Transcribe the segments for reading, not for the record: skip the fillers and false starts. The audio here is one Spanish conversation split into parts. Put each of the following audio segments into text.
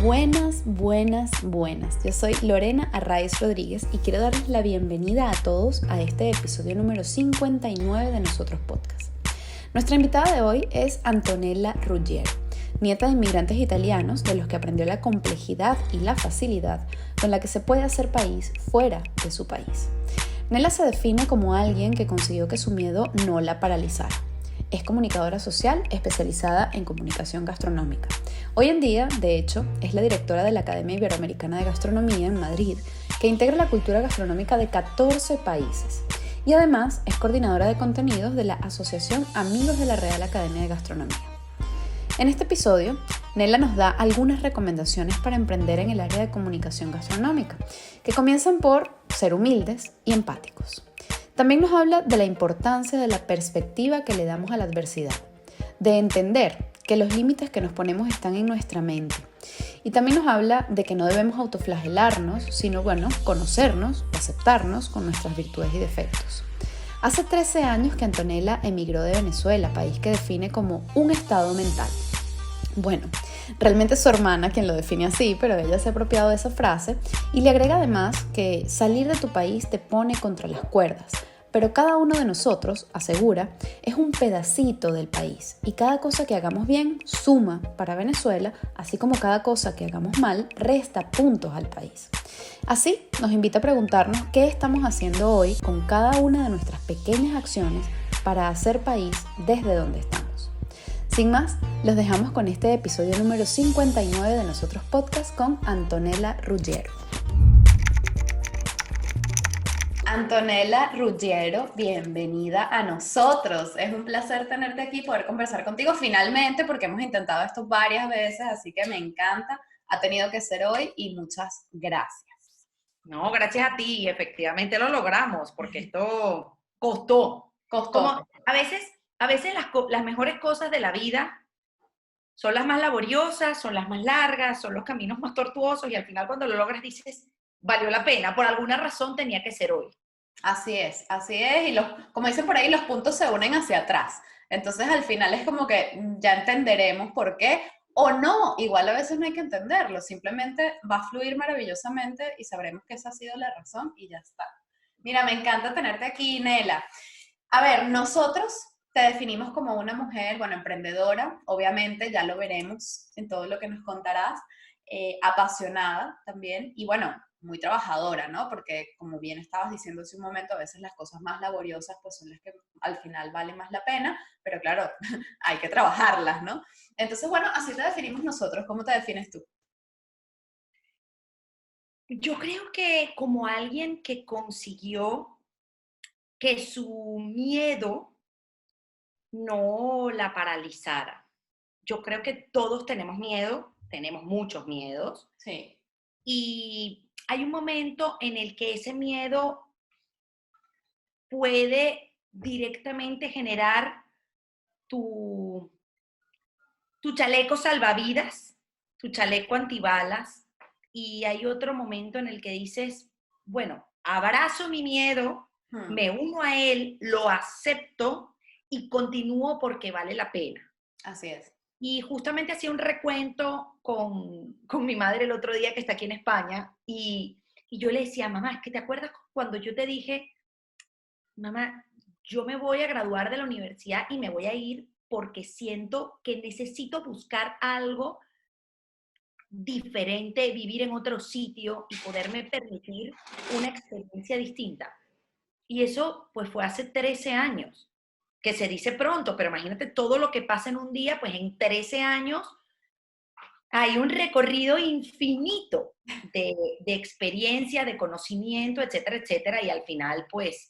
Buenas, buenas, buenas. Yo soy Lorena Arraiz Rodríguez y quiero darles la bienvenida a todos a este episodio número 59 de Nosotros Podcast. Nuestra invitada de hoy es Antonella Ruggiero, nieta de inmigrantes italianos de los que aprendió la complejidad y la facilidad con la que se puede hacer país fuera de su país. Nela se define como alguien que consiguió que su miedo no la paralizara. Es comunicadora social especializada en comunicación gastronómica. Hoy en día, de hecho, es la directora de la Academia Iberoamericana de Gastronomía en Madrid, que integra la cultura gastronómica de 14 países. Y además es coordinadora de contenidos de la Asociación Amigos de la Real Academia de Gastronomía. En este episodio, Nela nos da algunas recomendaciones para emprender en el área de comunicación gastronómica, que comienzan por ser humildes y empáticos. También nos habla de la importancia de la perspectiva que le damos a la adversidad, de entender que los límites que nos ponemos están en nuestra mente. Y también nos habla de que no debemos autoflagelarnos, sino, conocernos, aceptarnos con nuestras virtudes y defectos. Hace 13 años que Antonella emigró de Venezuela, país que define como un estado mental. Bueno, realmente es su hermana quien lo define así, pero ella se ha apropiado de esa frase y le agrega además que salir de tu país te pone contra las cuerdas, pero cada uno de nosotros, asegura, es un pedacito del país y cada cosa que hagamos bien suma para Venezuela, así como cada cosa que hagamos mal resta puntos al país. Así, nos invita a preguntarnos qué estamos haciendo hoy con cada una de nuestras pequeñas acciones para hacer país desde donde estamos. Sin más, los dejamos con este episodio número 59 de Nosotros Podcast con Antonella Ruggiero. Antonella Ruggiero, bienvenida a nosotros. Es un placer tenerte aquí, poder conversar contigo finalmente, porque hemos intentado esto varias veces, así que me encanta. Ha tenido que ser hoy y muchas gracias. No, gracias a ti, efectivamente lo logramos, porque esto costó. Como a veces las mejores cosas de la vida son las más laboriosas, son las más largas, son los caminos más tortuosos y al final cuando lo logras dices, valió la pena, por alguna razón tenía que ser hoy. Así es, y como dicen por ahí, los puntos se unen hacia atrás. Entonces al final es como que ya entenderemos por qué, o no, igual a veces no hay que entenderlo, simplemente va a fluir maravillosamente y sabremos que esa ha sido la razón y ya está. Mira, me encanta tenerte aquí, Nela. A ver, nosotros te definimos como una mujer, emprendedora, obviamente, ya lo veremos en todo lo que nos contarás, apasionada también y muy trabajadora, ¿no? Porque como bien estabas diciendo hace un momento, a veces las cosas más laboriosas pues son las que al final valen más la pena, pero claro, hay que trabajarlas, ¿no? Entonces, así te definimos nosotros. ¿Cómo te defines tú? Yo creo que como alguien que consiguió que su miedo no la paralizara. Yo creo que todos tenemos miedo, tenemos muchos miedos, Sí. y hay un momento en el que ese miedo puede directamente generar tu, tu chaleco salvavidas, tu chaleco antibalas, y hay otro momento en el que dices, bueno, abrazo mi miedo, me uno a él, lo acepto y continúo porque vale la pena. Así es. Y justamente hacía un recuento con mi madre el otro día que está aquí en España y yo le decía, mamá, es que te acuerdas cuando yo te dije, mamá, yo me voy a graduar de la universidad y me voy a ir porque siento que necesito buscar algo diferente, vivir en otro sitio y poderme permitir una experiencia distinta. Y eso pues fue hace 13 años, que se dice pronto, pero imagínate todo lo que pasa en un día, pues en 13 años hay un recorrido infinito de experiencia, de conocimiento, etcétera, etcétera, y al final, pues,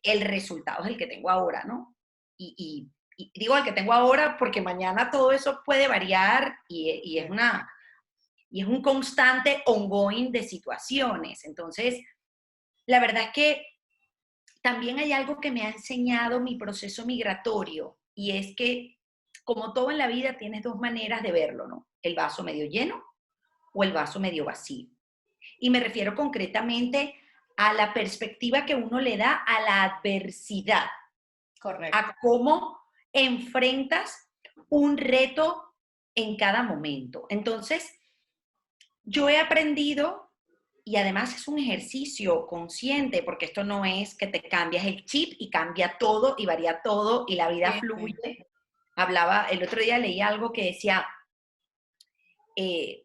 el resultado es el que tengo ahora, ¿no? Y digo el que tengo ahora porque mañana todo eso puede variar y es un constante ongoing de situaciones. Entonces, la verdad es que también hay algo que me ha enseñado mi proceso migratorio, y es que, como todo en la vida, tienes dos maneras de verlo, ¿no? El vaso medio lleno o el vaso medio vacío. Y me refiero concretamente a la perspectiva que uno le da a la adversidad. Correcto. A cómo enfrentas un reto en cada momento. Entonces, yo he aprendido, y además es un ejercicio consciente, porque esto no es que te cambias el chip y cambia todo y varía todo y la vida Sí, sí. fluye. Hablaba, el otro día leí algo que decía, que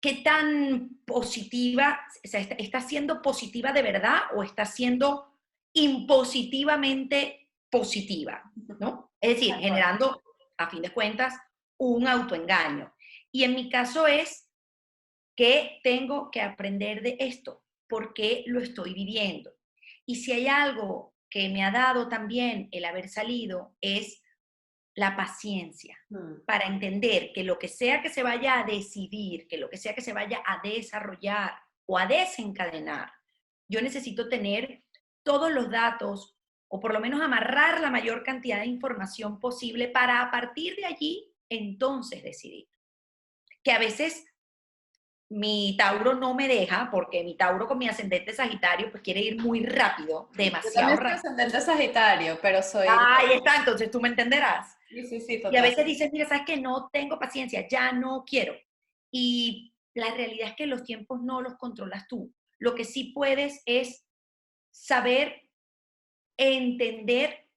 qué tan positiva, o sea, está siendo positiva de verdad o está siendo impositivamente positiva, ¿no? Es decir, De acuerdo. generando, a fin de cuentas, un autoengaño. Y en mi caso es que tengo que aprender de esto, porque lo estoy viviendo. Y si hay algo que me ha dado también el haber salido es la paciencia Mm. para entender que lo que sea que se vaya a decidir, que lo que sea que se vaya a desarrollar o a desencadenar, yo necesito tener todos los datos o por lo menos amarrar la mayor cantidad de información posible para a partir de allí entonces decidir. Que a veces mi Tauro no me deja, porque mi Tauro con mi ascendente Sagitario pues quiere ir muy rápido, Yo demasiado también soy rápido. ascendente Sagitario, pero soy... Ahí está, entonces tú me entenderás. Sí, sí, sí, Y a total. veces dices, mira, sabes que no tengo paciencia, ya no quiero. Y la realidad es que los tiempos no los controlas tú. Lo que sí puedes es saber entender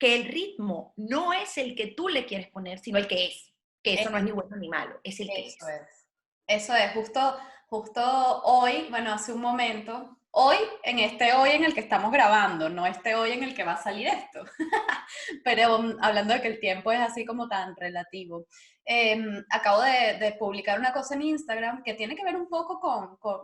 que el ritmo no es el que tú le quieres poner, sino el que es. Que eso no es ni bueno ni malo, es el que Eso es. es. Eso es, justo hoy, bueno, hace un momento, hoy, en este hoy en el que estamos grabando, no este hoy en el que va a salir esto, pero hablando de que el tiempo es así como tan relativo, acabo de publicar una cosa en Instagram que tiene que ver un poco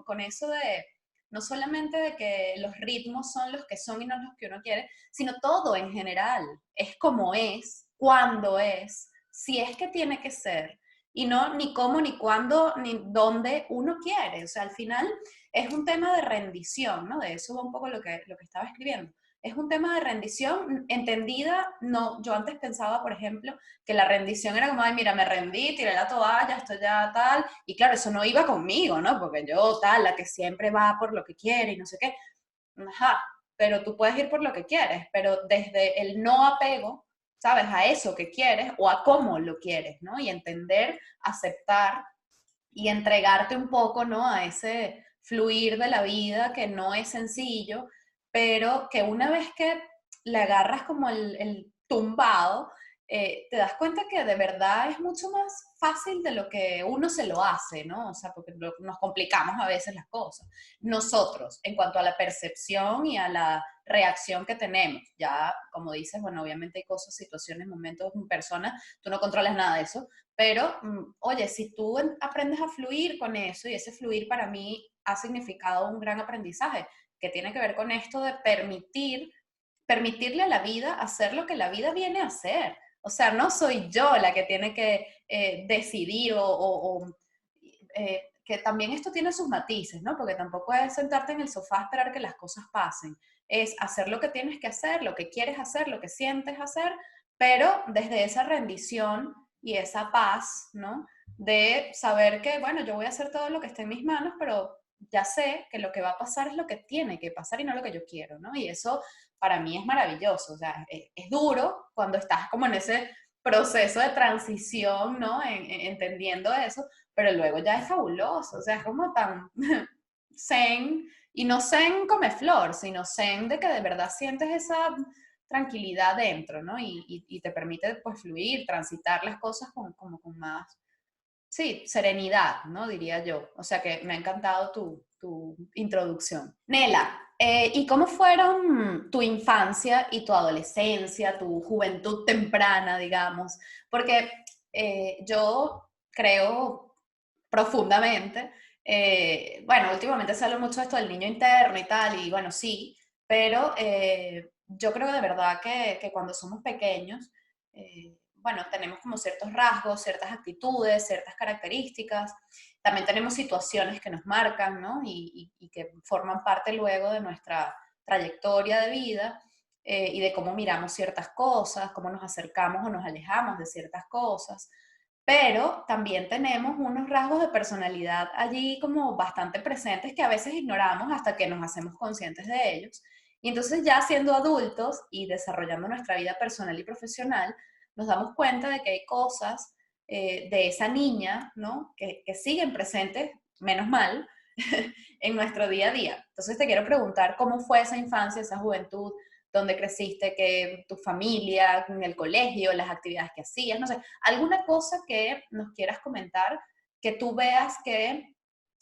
con eso de, no solamente de que los ritmos son los que son y no los que uno quiere, sino todo en general, es como es, cuando es, si es que tiene que ser y no ni cómo, ni cuándo, ni dónde uno quiere. O sea, al final es un tema de rendición, ¿no? De eso va un poco lo que estaba escribiendo. Es un tema de rendición entendida, no, yo antes pensaba, por ejemplo, que la rendición era como, ay, mira, me rendí, tiré la toalla, esto ya tal, y claro, eso no iba conmigo, ¿no? Porque yo tal, la que siempre va por lo que quiere y no sé qué, ajá, pero tú puedes ir por lo que quieres, pero desde el no apego, ¿sabes? A eso que quieres o a cómo lo quieres, ¿no? Y entender, aceptar y entregarte un poco, ¿no? A ese fluir de la vida que no es sencillo, pero que una vez que le agarras como el tumbado, te das cuenta que de verdad es mucho más fácil de lo que uno se lo hace, ¿no? O sea, porque nos complicamos a veces las cosas. Nosotros, en cuanto a la percepción y a la reacción que tenemos, ya como dices, bueno, obviamente hay cosas, situaciones, momentos, personas, tú no controlas nada de eso, pero, oye, si tú aprendes a fluir con eso, y ese fluir para mí ha significado un gran aprendizaje, que tiene que ver con esto de permitirle a la vida hacer lo que la vida viene a hacer. O sea, no soy yo la que tiene que decidir que también esto tiene sus matices, ¿no? Porque tampoco es sentarte en el sofá a esperar que las cosas pasen. Es hacer lo que tienes que hacer, lo que quieres hacer, lo que sientes hacer, pero desde esa rendición y esa paz, ¿no? De saber que, bueno, yo voy a hacer todo lo que esté en mis manos, pero ya sé que lo que va a pasar es lo que tiene que pasar y no lo que yo quiero, ¿no? Y eso para mí es maravilloso, o sea, es duro cuando estás como en ese proceso de transición, ¿no? Entendiendo eso, pero luego ya es fabuloso, o sea, es como tan zen, y no zen come flor, sino zen de que de verdad sientes esa tranquilidad dentro, ¿no? Y te permite pues fluir, transitar las cosas como con más, sí, serenidad, ¿no? Diría yo. O sea que me ha encantado tu introducción. Nela, ¿y cómo fueron tu infancia y tu adolescencia, tu juventud temprana, digamos? Porque yo creo profundamente, bueno, últimamente se habla mucho de esto del niño interno y tal, y bueno, sí, pero yo creo de verdad que cuando somos pequeños, bueno, tenemos como ciertos rasgos, ciertas actitudes, ciertas características. También tenemos situaciones que nos marcan, ¿no? Y que forman parte luego de nuestra trayectoria de vida y de cómo miramos ciertas cosas, cómo nos acercamos o nos alejamos de ciertas cosas. Pero también tenemos unos rasgos de personalidad allí como bastante presentes que a veces ignoramos hasta que nos hacemos conscientes de ellos. Y entonces ya siendo adultos y desarrollando nuestra vida personal y profesional, nos damos cuenta de que hay cosas de esa niña, ¿no? Que siguen presentes, menos mal, en nuestro día a día. Entonces te quiero preguntar cómo fue esa infancia, esa juventud, dónde creciste, que tu familia, en el colegio, las actividades que hacías, no sé, alguna cosa que nos quieras comentar que tú veas que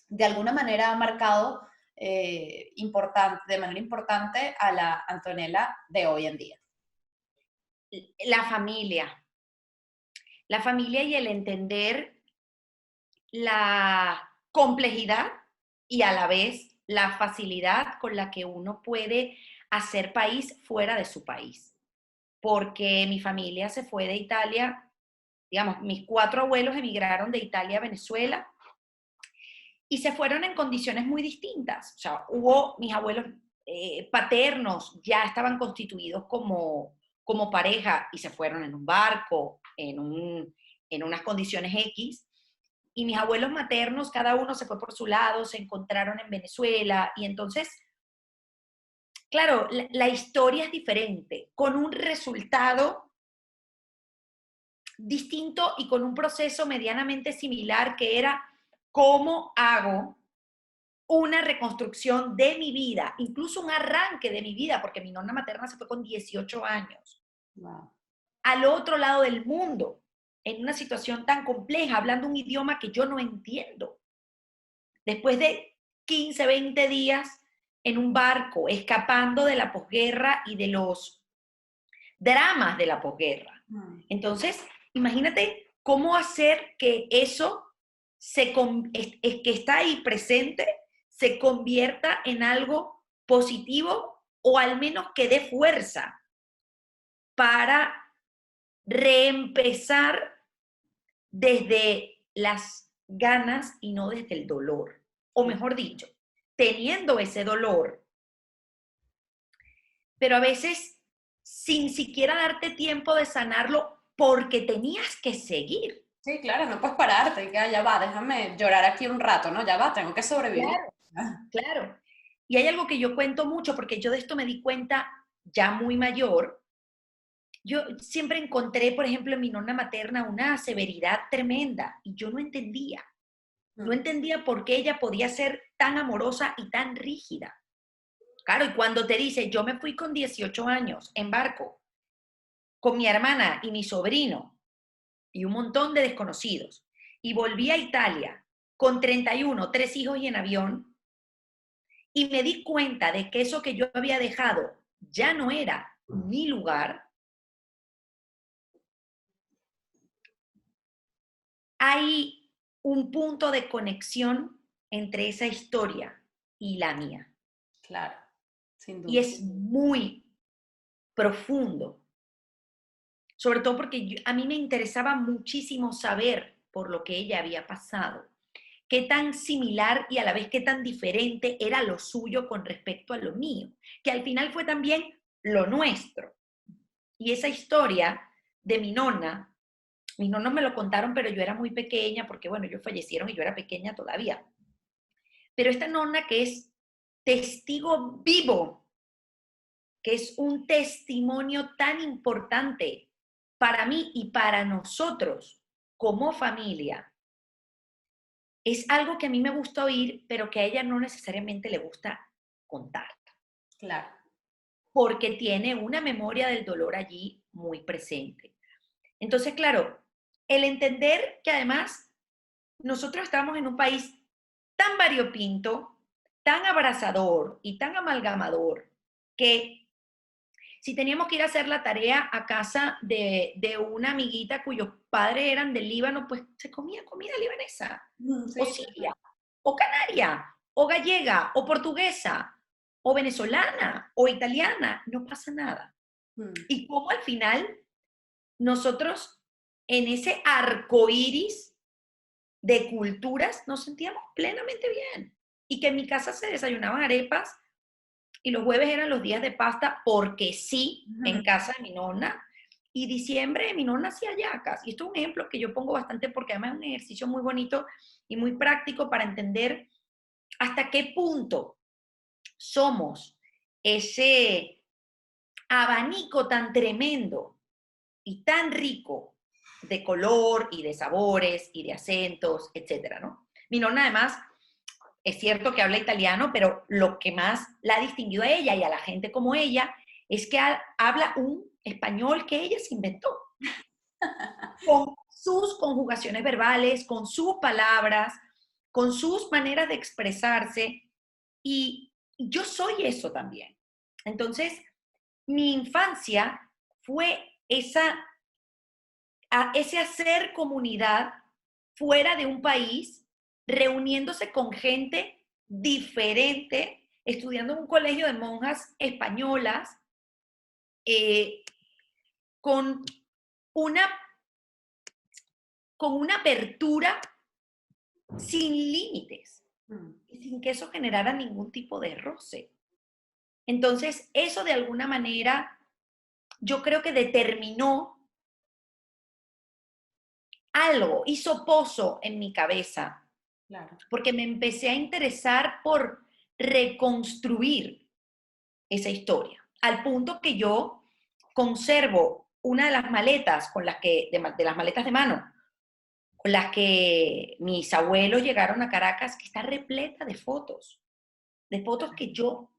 de alguna manera ha marcado de manera importante a la Antonella de hoy en día. La familia. La familia y el entender la complejidad y a la vez la facilidad con la que uno puede hacer país fuera de su país. Porque mi familia se fue de Italia, digamos, mis 4 abuelos emigraron de Italia a Venezuela y se fueron en condiciones muy distintas. O sea, mis abuelos paternos ya estaban constituidos como pareja y se fueron en un barco, en unas condiciones X, y mis abuelos maternos, cada uno se fue por su lado, se encontraron en Venezuela, y entonces, claro, la historia es diferente, con un resultado distinto y con un proceso medianamente similar, que era cómo hago una reconstrucción de mi vida, incluso un arranque de mi vida, porque mi nonna materna se fue con 18 años, Wow. al otro lado del mundo, en una situación tan compleja, hablando un idioma que yo no entiendo. Después de 15, 20 días en un barco, escapando de la posguerra y de los dramas de la posguerra. Entonces, imagínate cómo hacer que eso que está ahí presente se convierta en algo positivo o al menos que dé fuerza para reempezar desde las ganas y no desde el dolor. O mejor dicho, teniendo ese dolor, pero a veces sin siquiera darte tiempo de sanarlo porque tenías que seguir. Sí, claro, no puedes pararte, que ya va, déjame llorar aquí un rato, ¿no? Ya va, tengo que sobrevivir. Claro, claro. Y hay algo que yo cuento mucho porque yo de esto me di cuenta ya muy mayor. Yo siempre encontré, por ejemplo, en mi nonna materna una severidad tremenda y yo no entendía. No entendía por qué ella podía ser tan amorosa y tan rígida. Claro, y cuando te dice, yo me fui con 18 años en barco, con mi hermana y mi sobrino y un montón de desconocidos, y volví a Italia con 31, 3 hijos y en avión, y me di cuenta de que eso que yo había dejado ya no era mi lugar, hay un punto de conexión entre esa historia y la mía. Claro, sin Y duda. es muy profundo, sobre todo porque a mí me interesaba muchísimo saber por lo que ella había pasado, qué tan similar y a la vez qué tan diferente era lo suyo con respecto a lo mío, que al final fue también lo nuestro. Y esa historia de mi nonna, mis nonos me lo contaron, pero yo era muy pequeña, porque bueno, ellos fallecieron y yo era pequeña todavía. Pero esta nonna que es testigo vivo, que es un testimonio tan importante para mí y para nosotros como familia, es algo que a mí me gusta oír, pero que a ella no necesariamente le gusta contar, Claro. porque tiene una memoria del dolor allí muy presente. Entonces, claro, el entender que además nosotros estamos en un país tan variopinto, tan abrazador y tan amalgamador, que si teníamos que ir a hacer la tarea a casa de una amiguita cuyos padres eran del Líbano, pues se comía comida libanesa, o Sí, siria, o canaria, o gallega, o portuguesa, o venezolana, o italiana, no pasa nada. Y como al final nosotros en ese arco iris de culturas nos sentíamos plenamente bien. Y que en mi casa se desayunaban arepas y los jueves eran los días de pasta porque sí, en casa de mi nonna. Y diciembre mi nonna hacía hallacas. Y esto es un ejemplo que yo pongo bastante porque además es un ejercicio muy bonito y muy práctico para entender hasta qué punto somos ese abanico tan tremendo y tan rico de color y de sabores y de acentos, etcétera, ¿no? Mi nonna además, es cierto que habla italiano, pero lo que más la ha distinguido a ella y a la gente como ella es que habla un español que ella se inventó, con sus conjugaciones verbales, con sus palabras, con sus maneras de expresarse, y yo soy eso también. Entonces, mi infancia fue ese hacer comunidad fuera de un país, reuniéndose con gente diferente, estudiando en un colegio de monjas españolas, eh, con una, con una apertura sin límites y sin que eso generara ningún tipo de roce. Entonces, eso de alguna manera yo creo que determinó algo, hizo pozo en mi cabeza, Claro. porque me empecé a interesar por reconstruir esa historia, al punto que yo conservo una de las maletas de las maletas de mano, con las que mis abuelos llegaron a Caracas, que está repleta de fotos que yo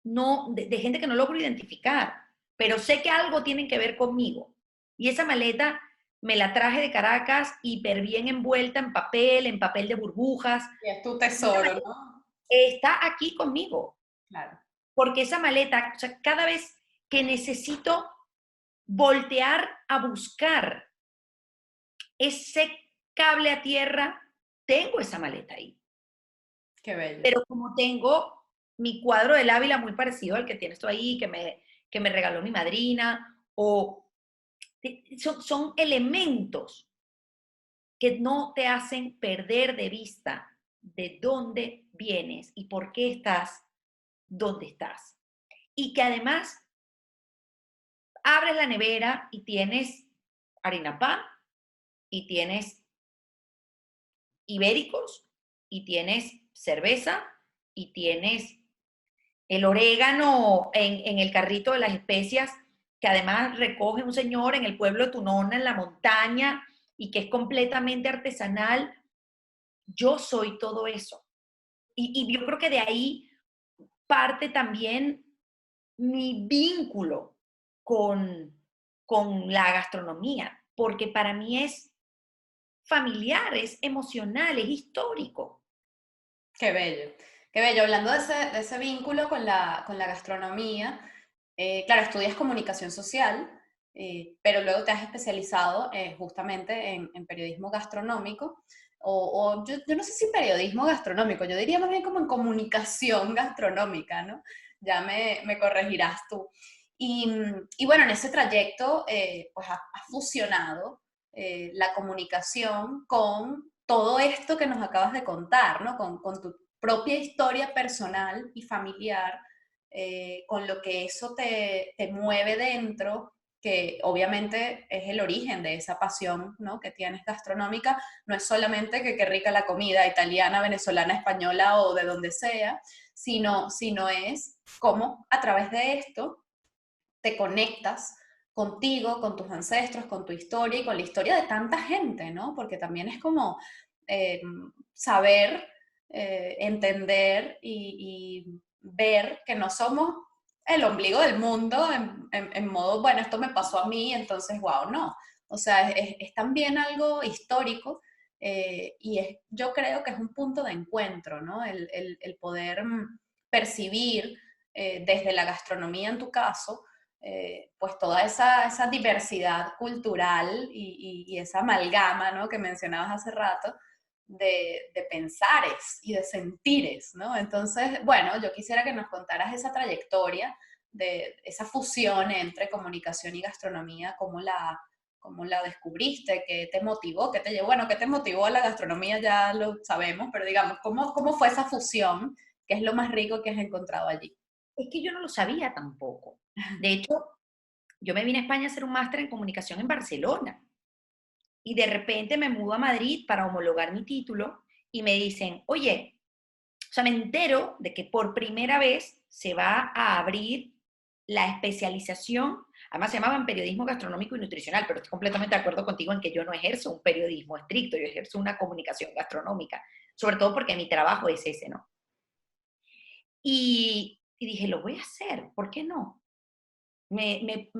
no, de gente que no logro identificar, pero sé que algo tienen que ver conmigo. Y esa maleta me la traje de Caracas hiper bien envuelta en papel de burbujas. Y es tu tesoro, ¿no? Está aquí conmigo, Claro. porque esa maleta, o sea, cada vez que necesito voltear a buscar ese cable a tierra, tengo esa maleta ahí. Qué bello. Pero como tengo mi cuadro del Ávila muy parecido al que tienes tú ahí, que me regaló mi madrina, son elementos que no te hacen perder de vista de dónde vienes y por qué estás donde estás. Y que además abres la nevera y tienes harina pan, y tienes ibéricos, y tienes cerveza, y tienes el orégano en el carrito de las especias, que además recoge un señor en el pueblo de tu nonna, en la montaña, y que es completamente artesanal. Yo soy todo eso. Y yo creo que de ahí parte también mi vínculo con, con la gastronomía, porque para mí es familiar, es emocional, es histórico. Qué bello. Qué bello. Hablando de ese vínculo con la gastronomía, claro, estudias comunicación social, pero luego te has especializado justamente en periodismo gastronómico, o yo no sé si periodismo gastronómico, yo diría más bien como en comunicación gastronómica, ¿no? Ya me corregirás tú. Y bueno, en ese trayecto, pues has fusionado la comunicación con todo esto que nos acabas de contar, ¿no? Con tu propia historia personal y familiar, con lo que eso te mueve dentro, que obviamente es el origen de esa pasión, ¿no?, que tienes gastronómica. No es solamente que qué rica la comida italiana, venezolana, española o de donde sea, sino es cómo a través de esto te conectas contigo, con tus ancestros, con tu historia y con la historia de tanta gente, ¿no? Porque también es como eh, saber, entender y ver que no somos el ombligo del mundo en modo, bueno, esto me pasó a mí, entonces, wow, no. O sea, es también algo histórico, yo creo que es un punto de encuentro, ¿no? El poder percibir desde la gastronomía en tu caso, pues toda esa diversidad cultural y esa amalgama, ¿no?, que mencionabas hace rato, de pensares y de sentires, ¿no? Entonces, bueno, yo quisiera que nos contaras esa trayectoria de esa fusión entre comunicación y gastronomía, cómo la descubriste, qué te motivó, qué te llevó, bueno, qué te motivó a la gastronomía ya lo sabemos, pero digamos, ¿cómo fue esa fusión? ¿Qué es lo más rico que has encontrado allí? Es que yo no lo sabía tampoco. De hecho, yo me vine a España a hacer un máster en comunicación en Barcelona y de repente me mudo a Madrid para homologar mi título y me dicen, oye, o sea, me entero de que por primera vez se va a abrir la especialización Además se llamaban periodismo gastronómico y nutricional, pero estoy completamente de acuerdo contigo en que yo no ejerzo un periodismo estricto, yo ejerzo una comunicación gastronómica, sobre todo porque mi trabajo es ese, ¿no? Y dije, lo voy a hacer, ¿por qué no? Me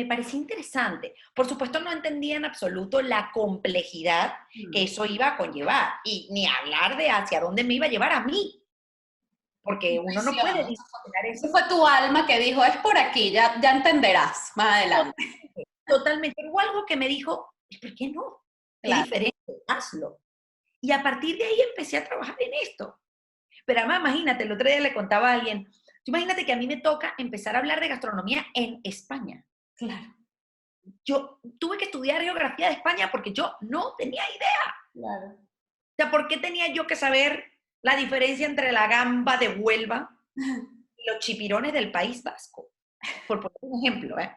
parecía interesante. Por supuesto, no entendía en absoluto la complejidad que eso iba a conllevar, y ni hablar de hacia dónde me iba a llevar a mí, porque uno no puede Intuición. dimensionar Eso eso. fue tu alma que dijo, es por aquí, ya entenderás más adelante. Totalmente, totalmente. Hubo algo que me dijo, ¿por qué no? Qué Claro. diferente, hazlo. Y a partir de ahí empecé a trabajar en esto. Pero además, imagínate, el otro día le contaba a alguien, imagínate que a mí me toca empezar a hablar de gastronomía en España. Claro. Yo tuve que estudiar geografía de España porque yo no tenía idea. Claro. O sea, ¿por qué tenía yo que saber la diferencia entre la gamba de Huelva y los chipirones del País Vasco? Por poner un ejemplo, ¿eh?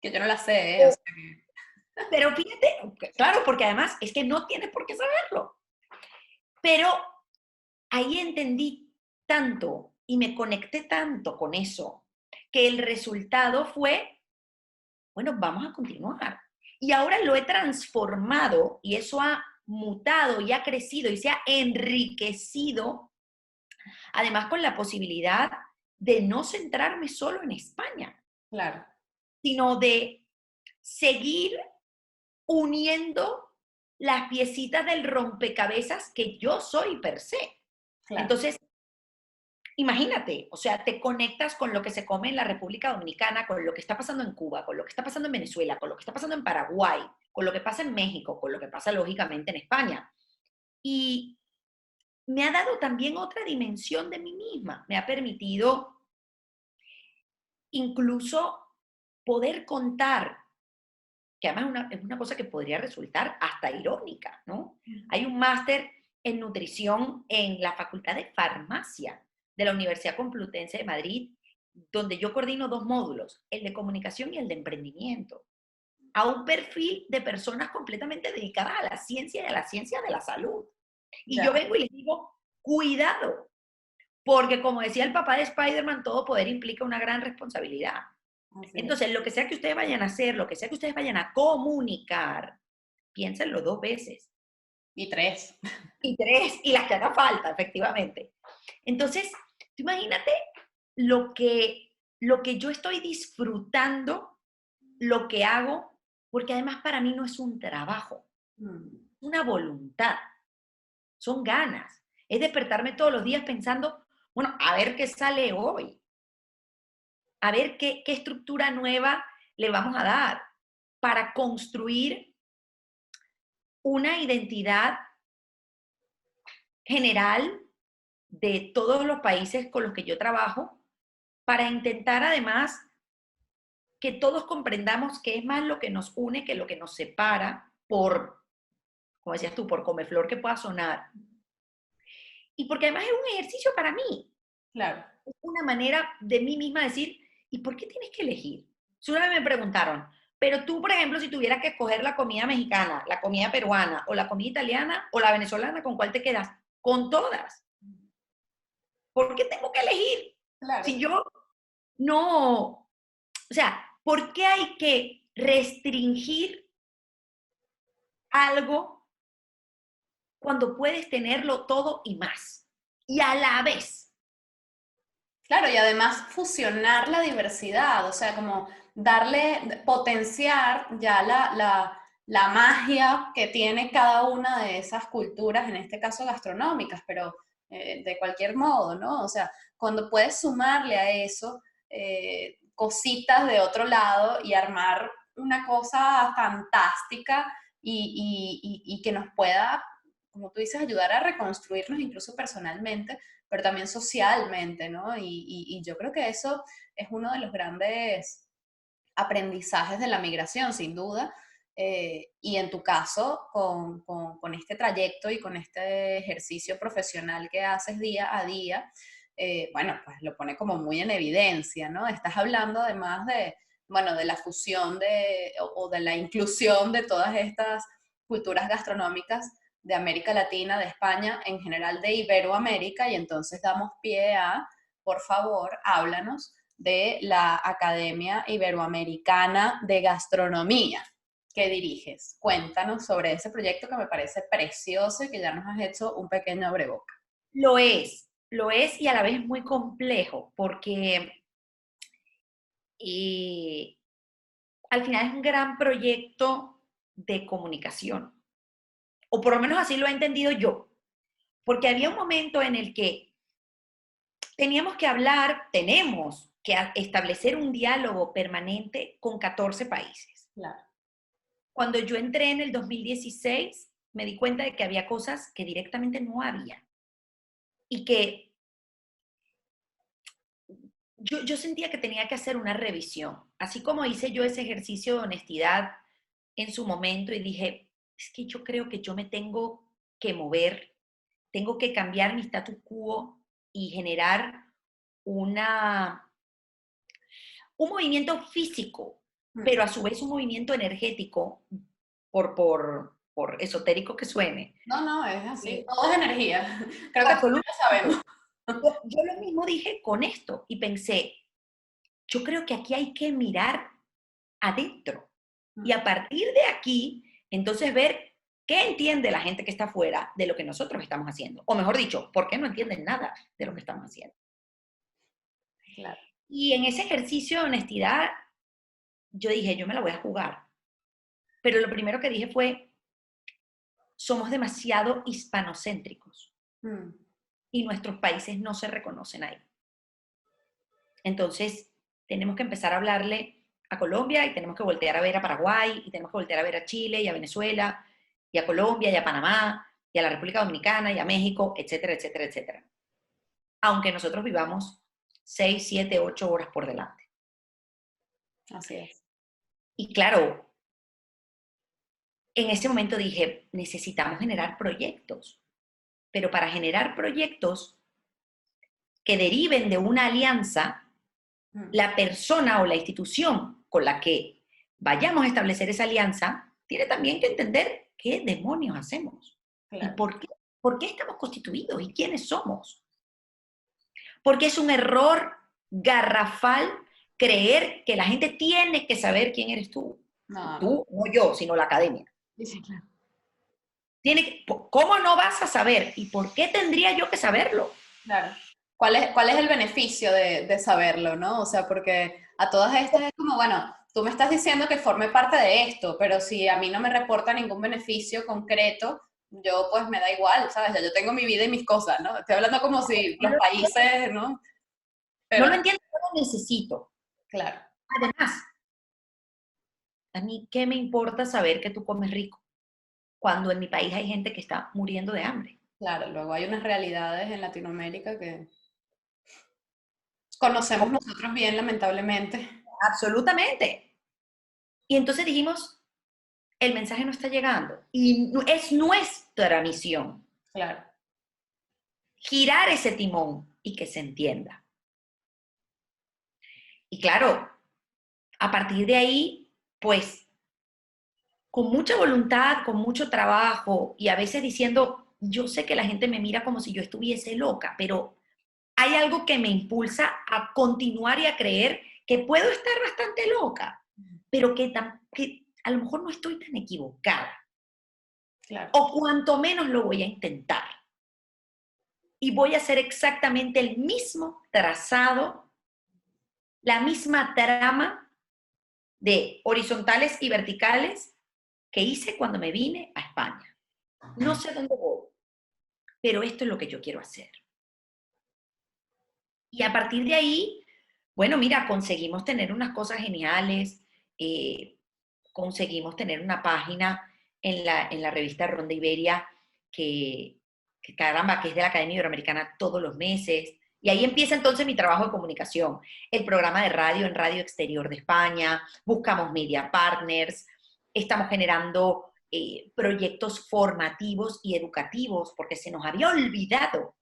Que yo no la sé, ¿eh? O sea que... Pero fíjate, claro, porque además es que no tienes por qué saberlo. Pero ahí entendí tanto y me conecté tanto con eso, que el resultado fue, bueno, vamos a continuar. Y ahora lo he transformado y eso ha mutado y ha crecido y se ha enriquecido, además con la posibilidad de no centrarme solo en España, Claro. sino de seguir uniendo las piecitas del rompecabezas que yo soy per se. Claro. Entonces, imagínate, o sea, te conectas con lo que se come en la República Dominicana, con lo que está pasando en Cuba, con lo que está pasando en Venezuela, con lo que está pasando en Paraguay, con lo que pasa en México, con lo que pasa lógicamente en España. Y me ha dado también otra dimensión de mí misma. Me ha permitido incluso poder contar, que además es una cosa que podría resultar hasta irónica, ¿no? Hay un máster en nutrición en la Facultad de Farmacia de la Universidad Complutense de Madrid, donde yo coordino dos módulos, el de comunicación y el de emprendimiento, a un perfil de personas completamente dedicadas a la ciencia y a la ciencia de la salud. Y yo Ya. vengo y les digo, cuidado, porque como decía el papá de Spider-Man, todo poder implica una gran responsabilidad. Así es. Entonces, lo que sea que ustedes vayan a hacer, lo que sea que ustedes vayan a comunicar, piénsenlo dos veces. Y tres. Y tres, y las que haga falta, efectivamente. Entonces, tú imagínate lo que yo estoy disfrutando, lo que hago, porque además para mí no es un trabajo, es una voluntad, son ganas. Es despertarme todos los días pensando, bueno, a ver qué sale hoy, a ver qué estructura nueva le vamos a dar para construir una identidad general de todos los países con los que yo trabajo, para intentar además que todos comprendamos que es más lo que nos une que lo que nos separa, por, como decías tú, por comeflor que pueda sonar. Y porque además es un ejercicio para mí. Claro. Es una manera de mí misma decir, ¿y por qué tienes que elegir? Si una vez me preguntaron, pero tú, por ejemplo, si tuvieras que escoger la comida mexicana, la comida peruana, o la comida italiana, o la venezolana, ¿con cuál te quedas? Con todas. ¿Por qué tengo que elegir? Claro. Si yo no, o sea, ¿por qué hay que restringir algo cuando puedes tenerlo todo y más? Y a la vez. Claro, y además fusionar la diversidad, o sea, como darle, potenciar ya la magia que tiene cada una de esas culturas, en este caso gastronómicas, pero de cualquier modo, ¿no? O sea, cuando puedes sumarle a eso cositas de otro lado y armar una cosa fantástica y que nos pueda, como tú dices, ayudar a reconstruirnos incluso personalmente, pero también socialmente, ¿no? Y yo creo que eso es uno de los grandes aprendizajes de la migración, sin duda. Y en tu caso, con este trayecto y con este ejercicio profesional que haces día a día, bueno, pues lo pone como muy en evidencia, ¿no? Estás hablando además de, bueno, de la fusión o de la inclusión de todas estas culturas gastronómicas de América Latina, de España, en general de Iberoamérica, y entonces damos pie a, por favor, háblanos de la Academia Iberoamericana de Gastronomía que diriges. Cuéntanos sobre ese proyecto que me parece precioso y que ya nos has hecho un pequeño abreboca. Lo es y a la vez muy complejo, porque al final es un gran proyecto de comunicación, o por lo menos así lo he entendido yo, porque había un momento en el que tenemos que establecer un diálogo permanente con 14 países. Claro. Cuando yo entré en el 2016, me di cuenta de que había cosas que directamente no había. Y que yo sentía que tenía que hacer una revisión. Así como hice yo ese ejercicio de honestidad en su momento y dije, es que yo creo que yo me tengo que mover, tengo que cambiar mi status quo y generar un movimiento físico, pero a su vez un movimiento energético, por esotérico que suene. No, es así. Todo es energía. Creo que todos Absolutamente. lo sabemos. Yo lo mismo dije con esto y pensé, yo creo que aquí hay que mirar adentro y a partir de aquí, entonces ver qué entiende la gente que está afuera de lo que nosotros estamos haciendo. O mejor dicho, ¿por qué no entienden nada de lo que estamos haciendo? Claro. Y en ese ejercicio de honestidad, yo dije, yo me la voy a jugar. Pero lo primero que dije fue, somos demasiado hispanocéntricos y nuestros países no se reconocen ahí. Entonces, tenemos que empezar a hablarle a Colombia y tenemos que voltear a ver a Paraguay y tenemos que voltear a ver a Chile y a Venezuela y a Colombia y a Panamá y a la República Dominicana y a México, etcétera, etcétera, etcétera. Aunque nosotros vivamos 6, 7, 8 horas por delante. Así es. Y claro, en ese momento dije, necesitamos generar proyectos, pero para generar proyectos que deriven de una alianza, la persona o la institución con la que vayamos a establecer esa alianza tiene también que entender qué demonios hacemos. Claro. Y por qué estamos constituidos y quiénes somos. Porque es un error garrafal creer que la gente tiene que saber quién eres tú. No. Tú, no yo, sino la academia. Sí, claro. ¿Cómo no vas a saber? ¿Y por qué tendría yo que saberlo? Claro. ¿Cuál es el beneficio de saberlo, no? O sea, porque a todas estas es como, bueno, tú me estás diciendo que forme parte de esto, pero si a mí no me reporta ningún beneficio concreto, yo pues me da igual, ¿sabes? Ya yo tengo mi vida y mis cosas, ¿no? Estoy hablando como si los países, ¿no? Pero, no lo entiendo, no lo necesito. Claro. Además, a mí, ¿qué me importa saber que tú comes rico? Cuando en mi país hay gente que está muriendo de hambre. Claro, luego hay unas realidades en Latinoamérica que conocemos nosotros bien, lamentablemente. Absolutamente. Y entonces dijimos, el mensaje no está llegando. Y es nuestra misión. Claro. Girar ese timón y que se entienda. Y claro, a partir de ahí, pues, con mucha voluntad, con mucho trabajo y a veces diciendo, yo sé que la gente me mira como si yo estuviese loca, pero hay algo que me impulsa a continuar y a creer que puedo estar bastante loca, pero que a lo mejor no estoy tan equivocada. Claro. O cuanto menos lo voy a intentar. Y voy a hacer exactamente el mismo trazado, la misma trama de horizontales y verticales que hice cuando me vine a España. No sé dónde voy, pero esto es lo que yo quiero hacer. Y a partir de ahí, bueno, mira, conseguimos tener unas cosas geniales, conseguimos tener una página en la revista Ronda Iberia que caramba, que es de la Academia Iberoamericana todos los meses. Y ahí empieza entonces mi trabajo de comunicación. El programa de radio en Radio Exterior de España, buscamos media partners, estamos generando proyectos formativos y educativos, porque se nos había olvidado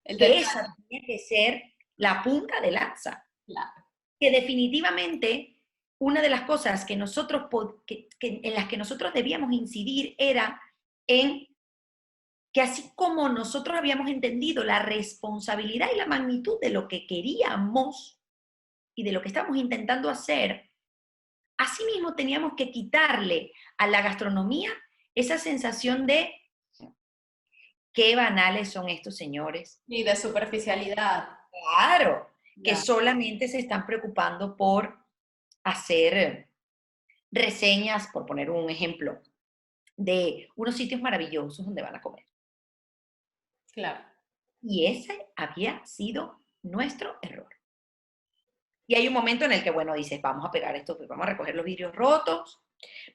que esa tiene que ser la punta de lanza. Claro. Que definitivamente una de las cosas que en las que nosotros debíamos incidir era en que así como nosotros habíamos entendido la responsabilidad y la magnitud de lo que queríamos, y de lo que estábamos intentando hacer, asimismo teníamos que quitarle a la gastronomía esa sensación de qué banales son estos señores. Y de superficialidad. Claro, que Ya. solamente se están preocupando por hacer reseñas, por poner un ejemplo, de unos sitios maravillosos donde van a comer. Claro. Y ese había sido nuestro error. Y hay un momento en el que, bueno, dices, vamos a pegar esto, pues vamos a recoger los vidrios rotos,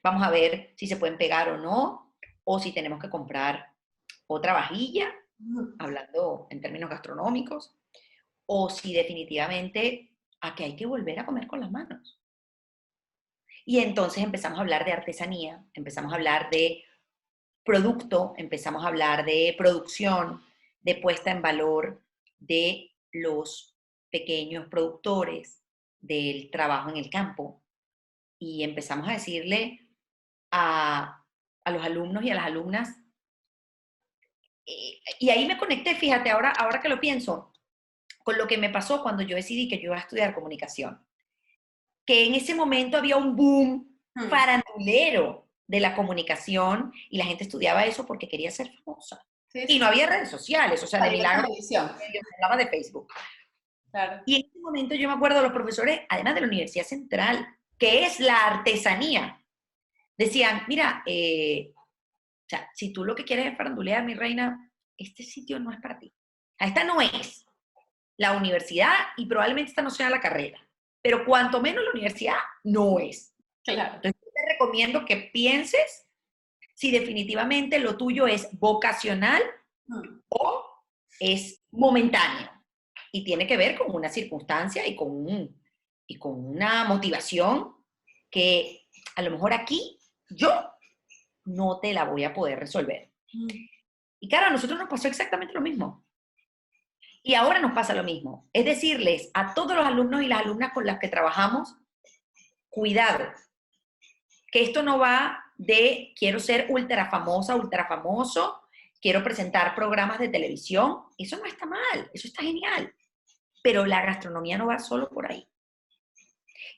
vamos a ver si se pueden pegar o no, o si tenemos que comprar otra vajilla, hablando en términos gastronómicos, o si definitivamente aquí hay que volver a comer con las manos. Y entonces empezamos a hablar de artesanía, empezamos a hablar de producto, empezamos a hablar de producción, de puesta en valor de los pequeños productores, del trabajo en el campo. Y empezamos a decirle a los alumnos y a las alumnas, y ahí me conecté, fíjate, ahora que lo pienso, con lo que me pasó cuando yo decidí que yo iba a estudiar comunicación, que en ese momento había un boom farandulero de la comunicación y la gente estudiaba eso porque quería ser famosa. Sí, Y sí, no sí. había redes sociales, o sea, de Salió en milagro, televisión. yo hablaba de Facebook. Claro. Y en ese momento yo me acuerdo de los profesores, además de la Universidad Central, que es la artesanía, decían, mira, o sea, si tú lo que quieres es farandulear, mi reina, este sitio no es para ti. Esta no es la universidad y probablemente esta no sea la carrera, pero cuanto menos la universidad no es. Claro. Entonces, yo te recomiendo que pienses si definitivamente lo tuyo es vocacional o es momentáneo y tiene que ver con una circunstancia y con una motivación que a lo mejor aquí yo no te la voy a poder resolver. Y claro, a nosotros nos pasó exactamente lo mismo. Y ahora nos pasa lo mismo. Es decirles a todos los alumnos y las alumnas con las que trabajamos, cuidado, que esto no va de quiero ser ultra famosa, ultra famoso, quiero presentar programas de televisión. Eso no está mal, eso está genial. Pero la gastronomía no va solo por ahí.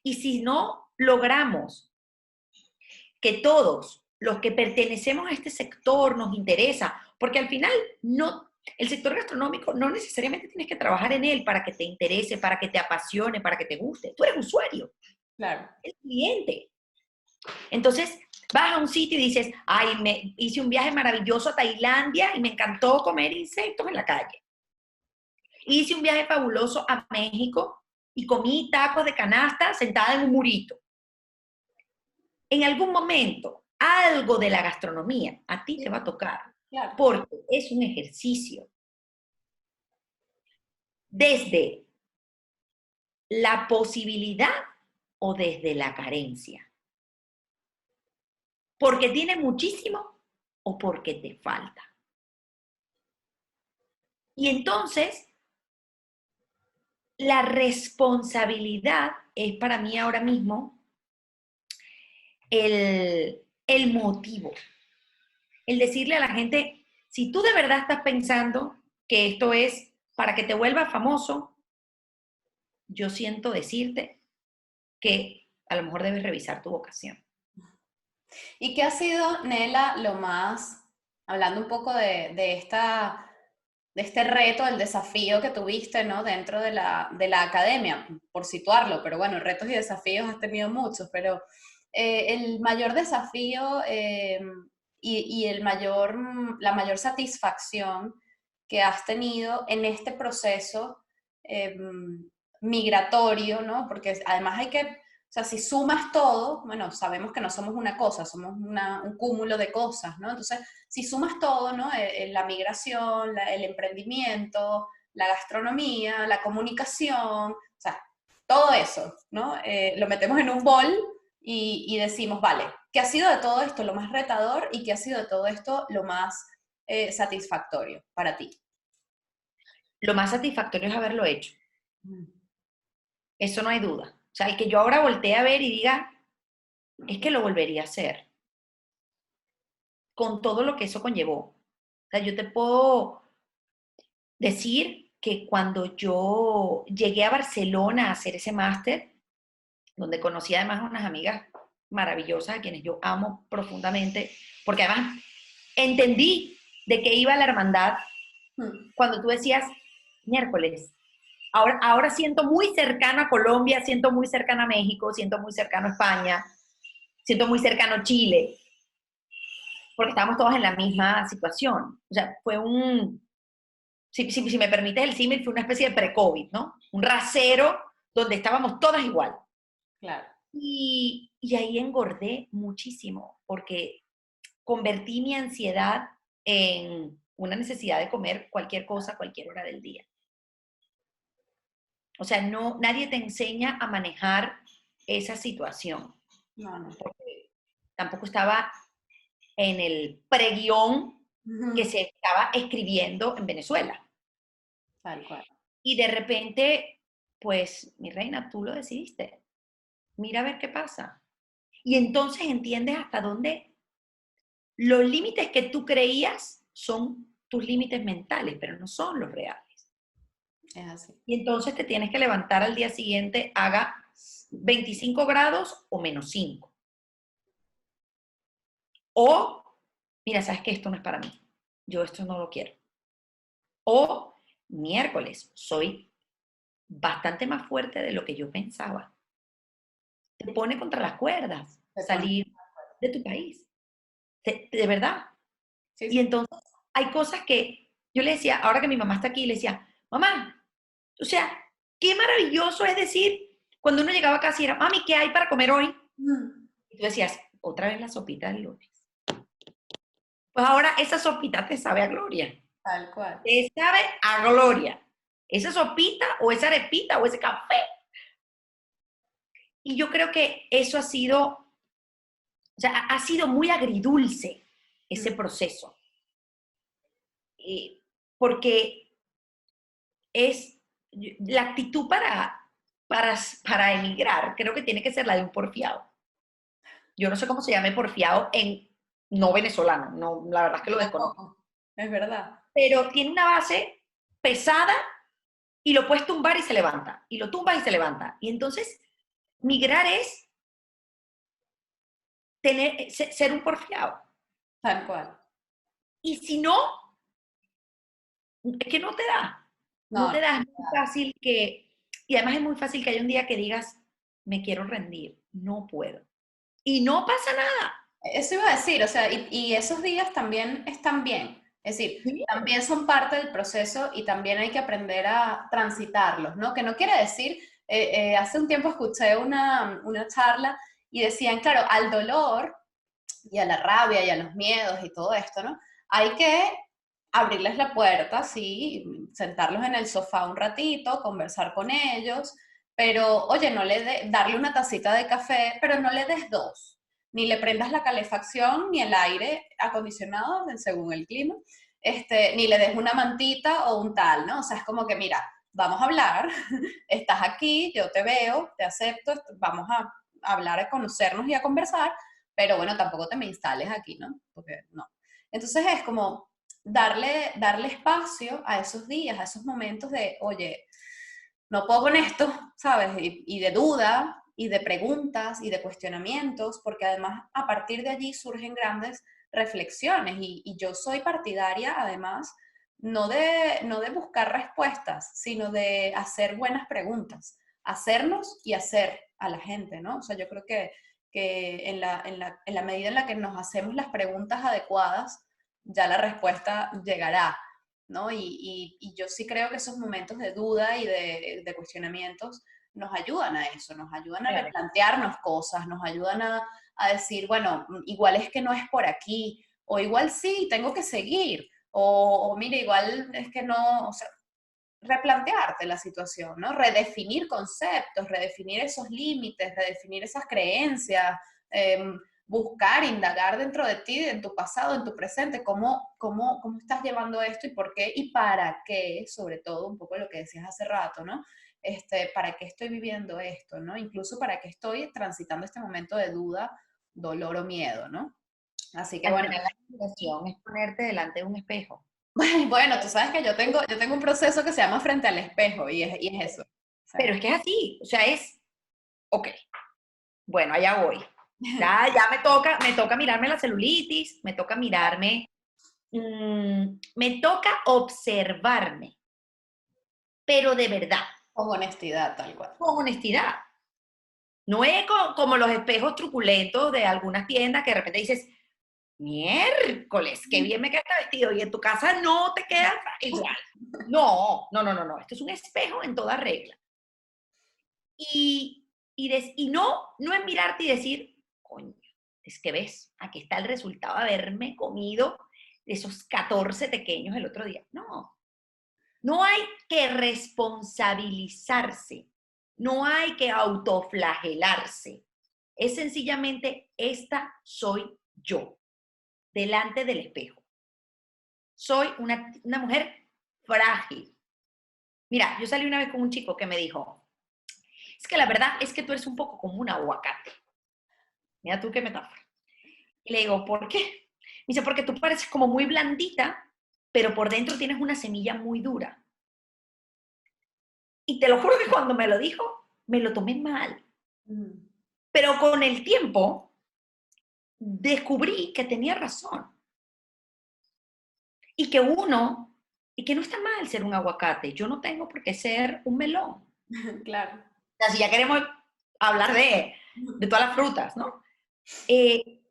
Y si no logramos que todos los que pertenecemos a este sector nos interesa, porque al final no, el sector gastronómico no necesariamente tienes que trabajar en él para que te interese, para que te apasione, para que te guste. Tú eres usuario, Claro. el cliente. Entonces, vas a un sitio y dices, ay, me hice un viaje maravilloso a Tailandia y me encantó comer insectos en la calle. Hice un viaje fabuloso a México y comí tacos de canasta sentada en un murito. En algún momento, algo de la gastronomía a ti te va a tocar, Claro. porque es un ejercicio desde la posibilidad o desde la carencia. Porque tiene muchísimo o porque te falta. Y entonces, la responsabilidad es para mí ahora mismo el motivo. El decirle a la gente, si tú de verdad estás pensando que esto es para que te vuelvas famoso, yo siento decirte que a lo mejor debes revisar tu vocación. ¿Y qué ha sido, Nela, lo más, hablando un poco de este reto, el desafío que tuviste, ¿no? Dentro de la academia, por situarlo, pero bueno, retos y desafíos has tenido muchos, pero el mayor desafío y la mayor satisfacción que has tenido en este proceso eh, migratorio, ¿no? Porque además hay que, o sea, si sumas todo, bueno, sabemos que no somos una cosa, somos un cúmulo de cosas, ¿no? Entonces, si sumas todo, ¿no? La migración, el emprendimiento, la gastronomía, la comunicación, o sea, todo eso, ¿no? Lo metemos en un bol y decimos, vale, ¿qué ha sido de todo esto lo más retador y qué ha sido de todo esto lo más satisfactorio para ti? Lo más satisfactorio es haberlo hecho. Eso no hay duda. O sea, el que yo ahora voltee a ver y diga, es que lo volvería a hacer. Con todo lo que eso conllevó. O sea, yo te puedo decir que cuando yo llegué a Barcelona a hacer ese máster, donde conocí además a unas amigas maravillosas a quienes yo amo profundamente, porque además entendí de qué iba la hermandad cuando tú decías, miércoles, ahora siento muy cercano a Colombia, siento muy cercano a México, siento muy cercano a España, siento muy cercano a Chile, porque estábamos todos en la misma situación. O sea, fue si me permites el símil, fue una especie de pre-COVID, ¿no? Un rasero donde estábamos todas igual. Claro. Y ahí engordé muchísimo, porque convertí mi ansiedad en una necesidad de comer cualquier cosa a cualquier hora del día. O sea, no, nadie te enseña a manejar esa situación. No. Porque tampoco estaba en el preguión que se estaba escribiendo en Venezuela. Tal cual. Y de repente, pues, mi reina, tú lo decidiste. Mira a ver qué pasa. Y entonces entiendes hasta dónde los límites que tú creías son tus límites mentales, pero no son los reales. Es así. Y entonces te tienes que levantar al día siguiente, haga 25 grados o -5. O, mira, sabes que esto no es para mí. Yo esto no lo quiero. O, miércoles, soy bastante más fuerte de lo que yo pensaba. Te pone contra las cuerdas salir de tu país. De verdad. Sí, Y sí. entonces hay cosas que yo le decía, ahora que mi mamá está aquí, le decía, mamá, o sea, qué maravilloso es decir, cuando uno llegaba a casa y era, mami, ¿qué hay para comer hoy? Y tú decías, otra vez la sopita del lunes. Pues ahora esa sopita te sabe a gloria. Tal cual. Te sabe a gloria. Esa sopita o esa arepita o ese café. Y yo creo que eso ha sido, o sea, ha sido muy agridulce ese proceso. Porque es la actitud para emigrar, creo que tiene que ser la de un porfiado. Yo no sé cómo se llame porfiado en no venezolano, no, la verdad es que lo desconozco. Es verdad. Pero tiene una base pesada y lo puedes tumbar y se levanta, y lo tumbas y se levanta. Y entonces, migrar es ser un porfiado. Tal cual. Y si no, es que no te da. No No, te da, es muy fácil y además es muy fácil que haya un día que digas, me quiero rendir, no puedo. Y no pasa nada. eso iba a decir, o sea, y esos días también están bien. Es decir, Sí. también son parte del proceso y también hay que aprender a transitarlos, ¿no? Que no quiere decir, hace un tiempo escuché una charla y decían, claro, al dolor y a la rabia y a los miedos y todo esto, ¿no? Hay que abrirles la puerta, sí, sentarlos en el sofá un ratito, conversar con ellos, pero oye, darle una tacita de café, pero no le des dos, ni le prendas la calefacción ni el aire acondicionado según el clima, ni le des una mantita o un tal, ¿no? O sea, es como que mira, vamos a hablar, estás aquí, yo te veo, te acepto, vamos a hablar, a conocernos y a conversar, pero bueno, tampoco te me instales aquí, ¿no? Porque no. Entonces es como darle espacio a esos días, a esos momentos de, oye, no puedo con esto, ¿sabes? Y de duda, y de preguntas, y de cuestionamientos, porque además a partir de allí surgen grandes reflexiones. Y yo soy partidaria, además, no de buscar respuestas, sino de hacer buenas preguntas, hacernos y hacer a la gente, ¿no? O sea, yo creo que en la medida en la que nos hacemos las preguntas adecuadas, ya la respuesta llegará, ¿no? Y yo sí creo que esos momentos de duda y de cuestionamientos nos ayudan a eso, nos ayudan a Claro. replantearnos cosas, nos ayudan a decir, bueno, igual es que no es por aquí, o igual sí, tengo que seguir, o mire, igual es que no, o sea, replantearte la situación, ¿no? Redefinir conceptos, redefinir esos límites, redefinir esas creencias, buscar, indagar dentro de ti, en tu pasado, en tu presente, cómo estás llevando esto y por qué y para qué, sobre todo, un poco lo que decías hace rato, ¿no? ¿Para qué estoy viviendo esto, ¿no? Incluso para qué estoy transitando este momento de duda, dolor o miedo, ¿no? Así que Al bueno, final la meditación es ponerte delante de un espejo. Bueno, tú sabes que yo tengo un proceso que se llama frente al espejo y es eso. O Pero sea, es que es así, o sea, ok, bueno, allá voy. Ya me toca mirarme la celulitis, me toca mirarme, me toca observarme, pero de verdad, con honestidad, tal cual. con honestidad. No es como los espejos truculentos de algunas tiendas que de repente dices, miércoles, qué bien me queda este vestido, y en tu casa no te queda igual. No, no, no, no, no. Esto es un espejo en toda regla. Y no es mirarte y decir, coño, es que ves, aquí está el resultado de haberme comido esos 14 pequeños el otro día. No, no hay que responsabilizarse, no hay que autoflagelarse. Es sencillamente, esta soy yo, delante del espejo. Soy una mujer frágil. Mira, yo salí una vez con un chico que me dijo, es que la verdad es que tú eres un poco como un aguacate. Mira tú qué metáfora. Y le digo, ¿por qué? Me dice, porque tú pareces como muy blandita, pero por dentro tienes una semilla muy dura. Y te lo juro que cuando me lo dijo, me lo tomé mal. Mm. Pero con el tiempo descubrí que tenía razón. Y que y que no está mal ser un aguacate. Yo no tengo por qué ser un melón. O Claro. sea, si ya queremos hablar de todas las frutas, ¿no? Eh,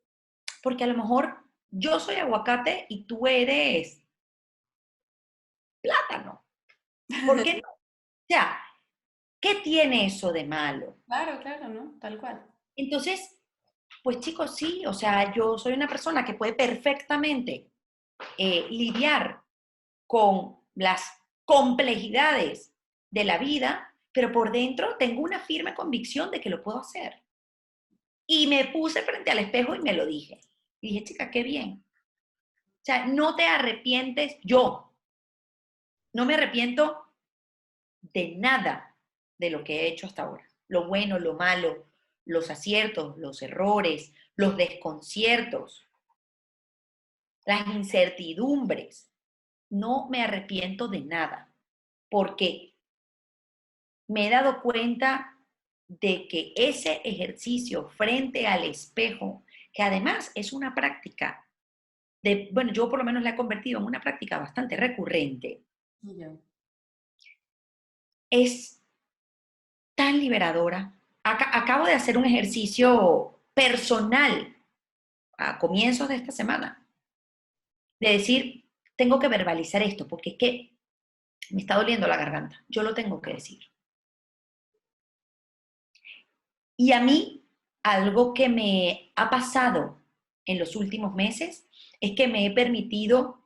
porque a lo mejor yo soy aguacate y tú eres plátano. ¿Por qué no? O sea, ¿qué tiene eso de malo? Claro, claro, ¿no? Tal cual. Entonces, pues chicos, sí, o sea, yo soy una persona que puede perfectamente lidiar con las complejidades de la vida, pero por dentro tengo una firme convicción de que lo puedo hacer. Y me puse frente al espejo y me lo dije. Y dije, chica, qué bien. O sea, no te arrepientes, yo no me arrepiento de nada de lo que he hecho hasta ahora. Lo bueno, lo malo, los aciertos, los errores, los desconciertos, las incertidumbres. No me arrepiento de nada, porque me he dado cuenta de que ese ejercicio frente al espejo, que además es una práctica bueno, yo por lo menos la he convertido en una práctica bastante recurrente, Y yo. es tan liberadora. Acabo de hacer un ejercicio personal a comienzos de esta semana, de decir, tengo que verbalizar esto, porque es que me está doliendo la garganta, yo lo tengo que decir. Y a mí, algo que me ha pasado en los últimos meses es que me he permitido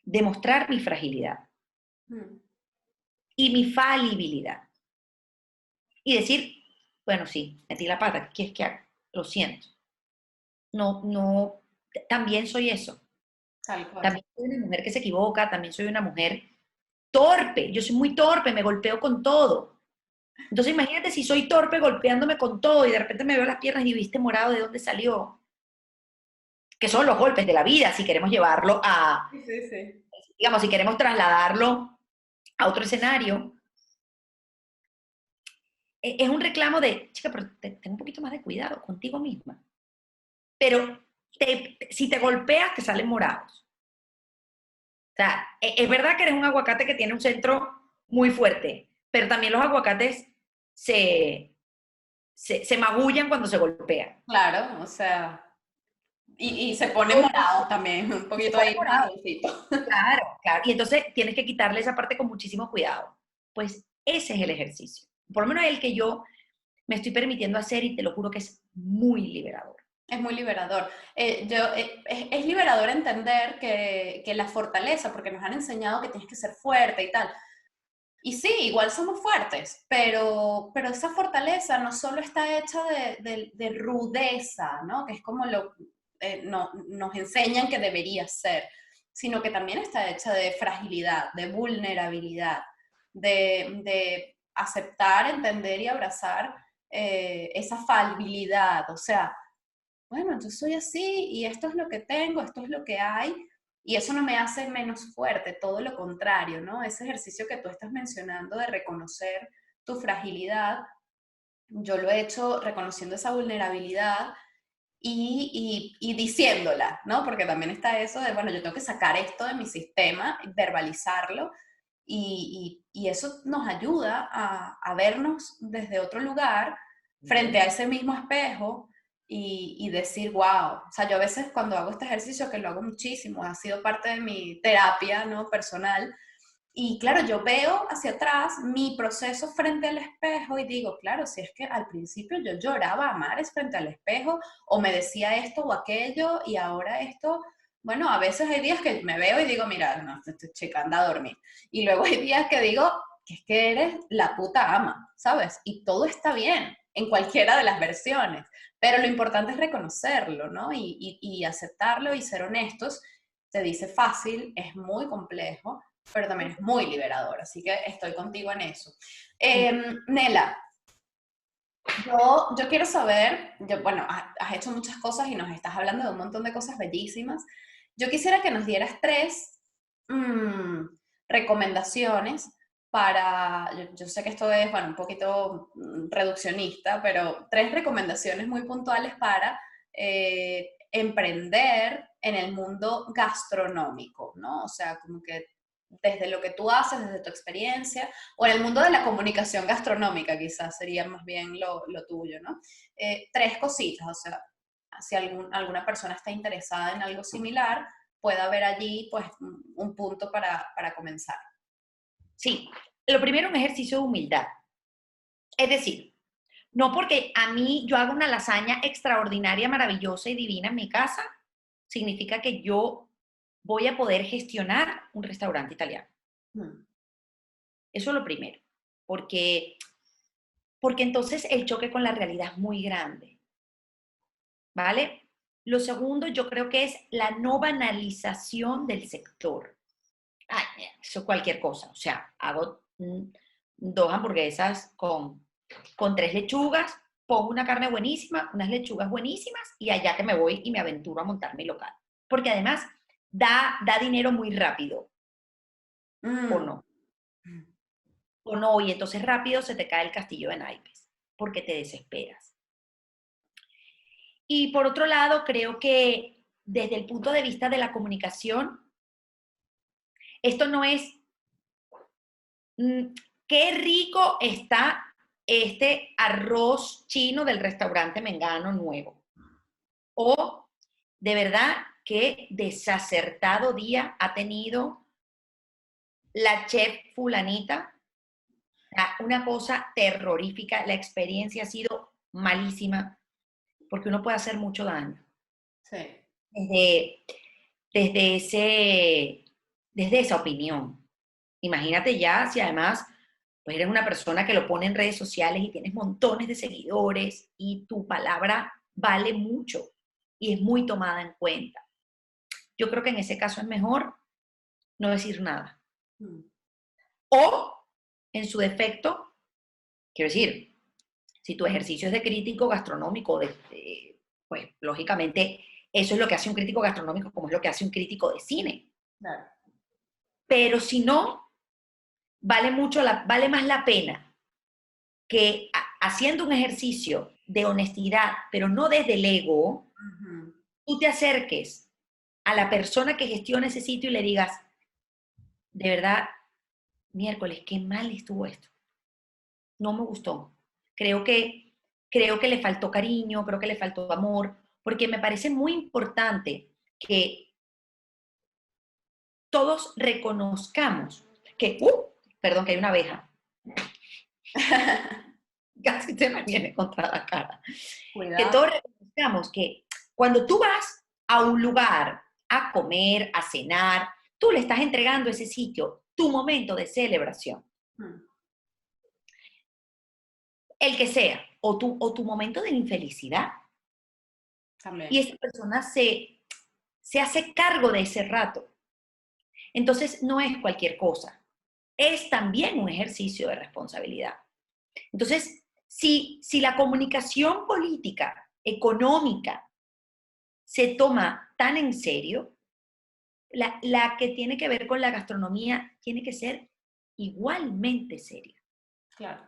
demostrar mi fragilidad Mm. y mi falibilidad. Y decir, bueno, sí, metí la pata, ¿qué quieres que haga? Lo siento. No, no, también soy eso. Tal cual. También soy una mujer que se equivoca, también soy una mujer torpe. Yo soy muy torpe, me golpeo con todo. Entonces imagínate si soy torpe golpeándome con todo y de repente me veo las piernas y viste morado de dónde salió. Que son los golpes de la vida, si queremos llevarlo Sí, sí, sí. digamos, si queremos trasladarlo a otro escenario, es un reclamo de, chica, pero ten un poquito más de cuidado contigo misma. Pero si te golpeas, te salen morados. O sea, es verdad que eres un aguacate que tiene un centro muy fuerte, pero también los aguacates se, se magullan cuando se golpean. Claro, o sea, y se pone morado también, un Y se poquito pone ahí morado. marroncito. Claro, claro. Y entonces tienes que quitarle esa parte con muchísimo cuidado. Pues ese es el ejercicio. Por lo menos el que yo me estoy permitiendo hacer y te lo juro que es muy liberador. Es muy liberador. Es liberador entender que la fortaleza, porque nos han enseñado que tienes que ser fuerte y tal. Y sí, igual somos fuertes, pero esa fortaleza no solo está hecha de rudeza, ¿no? Que es como nos enseñan que debería ser, sino que también está hecha de fragilidad, de vulnerabilidad, de aceptar, entender y abrazar esa fallibilidad. O sea, bueno, yo soy así y esto es lo que tengo, esto es lo que hay, Y eso no me hace menos fuerte, todo lo contrario, ¿no? Ese ejercicio que tú estás mencionando de reconocer tu fragilidad, yo lo he hecho reconociendo esa vulnerabilidad y diciéndola, ¿no? Porque también está eso de, bueno, yo tengo que sacar esto de mi sistema, verbalizarlo, y eso nos ayuda a vernos desde otro lugar, frente a ese mismo espejo, y decir, wow, o sea, yo a veces cuando hago este ejercicio, que lo hago muchísimo, ha sido parte de mi terapia, ¿no? Personal, y claro, yo veo hacia atrás mi proceso frente al espejo y digo, claro, si es que al principio yo lloraba a mares frente al espejo o me decía esto o aquello y ahora esto, bueno, a veces hay días que me veo y digo, mira, no, esta chica anda a dormir. Y luego hay días que digo, que es que eres la puta ama, ¿sabes? Y todo está bien en cualquiera de las versiones, pero lo importante es reconocerlo, ¿no? Y aceptarlo y ser honestos. Se dice fácil, es muy complejo, pero también es muy liberador, así que estoy contigo en eso. Nela, yo quiero saber, bueno, has hecho muchas cosas y nos estás hablando de un montón de cosas bellísimas. Yo quisiera que nos dieras tres recomendaciones para, yo sé que esto es, bueno, un poquito reduccionista, pero tres recomendaciones muy puntuales para emprender en el mundo gastronómico, ¿no? O sea, como que desde lo que tú haces, desde tu experiencia, o en el mundo de la comunicación gastronómica quizás sería más bien lo tuyo, ¿no? Tres cositas, o sea, si alguna persona está interesada en algo similar, puede haber allí pues un punto para comenzar. Sí, lo primero, un ejercicio de humildad. Es decir, no porque a mí yo hago una lasaña extraordinaria, maravillosa y divina en mi casa, significa que yo voy a poder gestionar un restaurante italiano. Eso es lo primero, porque entonces el choque con la realidad es muy grande, ¿vale? Lo segundo, yo creo que es la no banalización del sector. Ay, mira, eso es cualquier cosa. O sea, hago dos hamburguesas con tres lechugas, pongo una carne buenísima, unas lechugas buenísimas y allá que me voy y me aventuro a montar mi local. Porque además da dinero muy rápido, ¿o no? O no, y entonces rápido se te cae el castillo de naipes, porque te desesperas. Y por otro lado, creo que desde el punto de vista de la comunicación, esto no es qué rico está este arroz chino del restaurante Mengano nuevo. O de verdad qué desacertado día ha tenido la chef fulanita. Una cosa terrorífica, la experiencia ha sido malísima porque uno puede hacer mucho daño. Sí. Desde, desde, ese, desde esa opinión. Imagínate ya si además pues eres una persona que lo pone en redes sociales y tienes montones de seguidores y tu palabra vale mucho y es muy tomada en cuenta. Yo creo que en ese caso es mejor no decir nada. O, en su defecto, quiero decir, si tu ejercicio es de crítico gastronómico, pues lógicamente eso es lo que hace un crítico gastronómico, como es lo que hace un crítico de cine. Claro. Pero si no, vale más la pena que haciendo un ejercicio de honestidad, pero no desde el ego, tú te acerques a la persona que gestiona ese sitio y le digas, de verdad, miércoles, qué mal estuvo esto. No me gustó. Creo que le faltó cariño, creo que le faltó amor, porque me parece muy importante que todos reconozcamos que, perdón, que hay una abeja. Casi se me viene contra la cara. Cuidado. Que todos reconozcamos que cuando tú vas a un lugar a comer, a cenar, tú le estás entregando a ese sitio tu momento de celebración. El que sea, o tu momento de infelicidad. También. Y esa persona se hace cargo de ese rato. Entonces, no es cualquier cosa. Es también un ejercicio de responsabilidad. Entonces, si la comunicación política, económica, se toma tan en serio, la que tiene que ver con la gastronomía tiene que ser igualmente seria. Claro.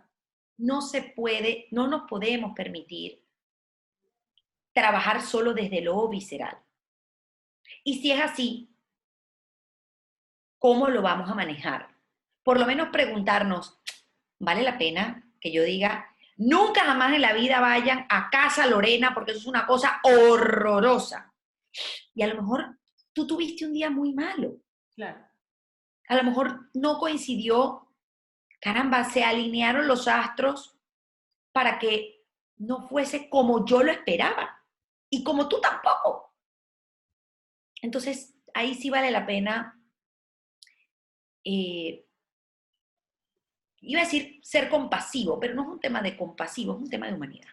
No se puede, no nos podemos permitir trabajar solo desde lo visceral. Y si es así, ¿cómo lo vamos a manejar? Por lo menos preguntarnos, ¿vale la pena que yo diga, nunca jamás en la vida vayan a Casa Lorena porque eso es una cosa horrorosa? Y a lo mejor tú tuviste un día muy malo. Claro. A lo mejor no coincidió, caramba, se alinearon los astros para que no fuese como yo lo esperaba y como tú tampoco. Entonces, ahí sí vale la pena, eh, iba a decir ser compasivo, pero no es un tema de compasivo, es un tema de humanidad.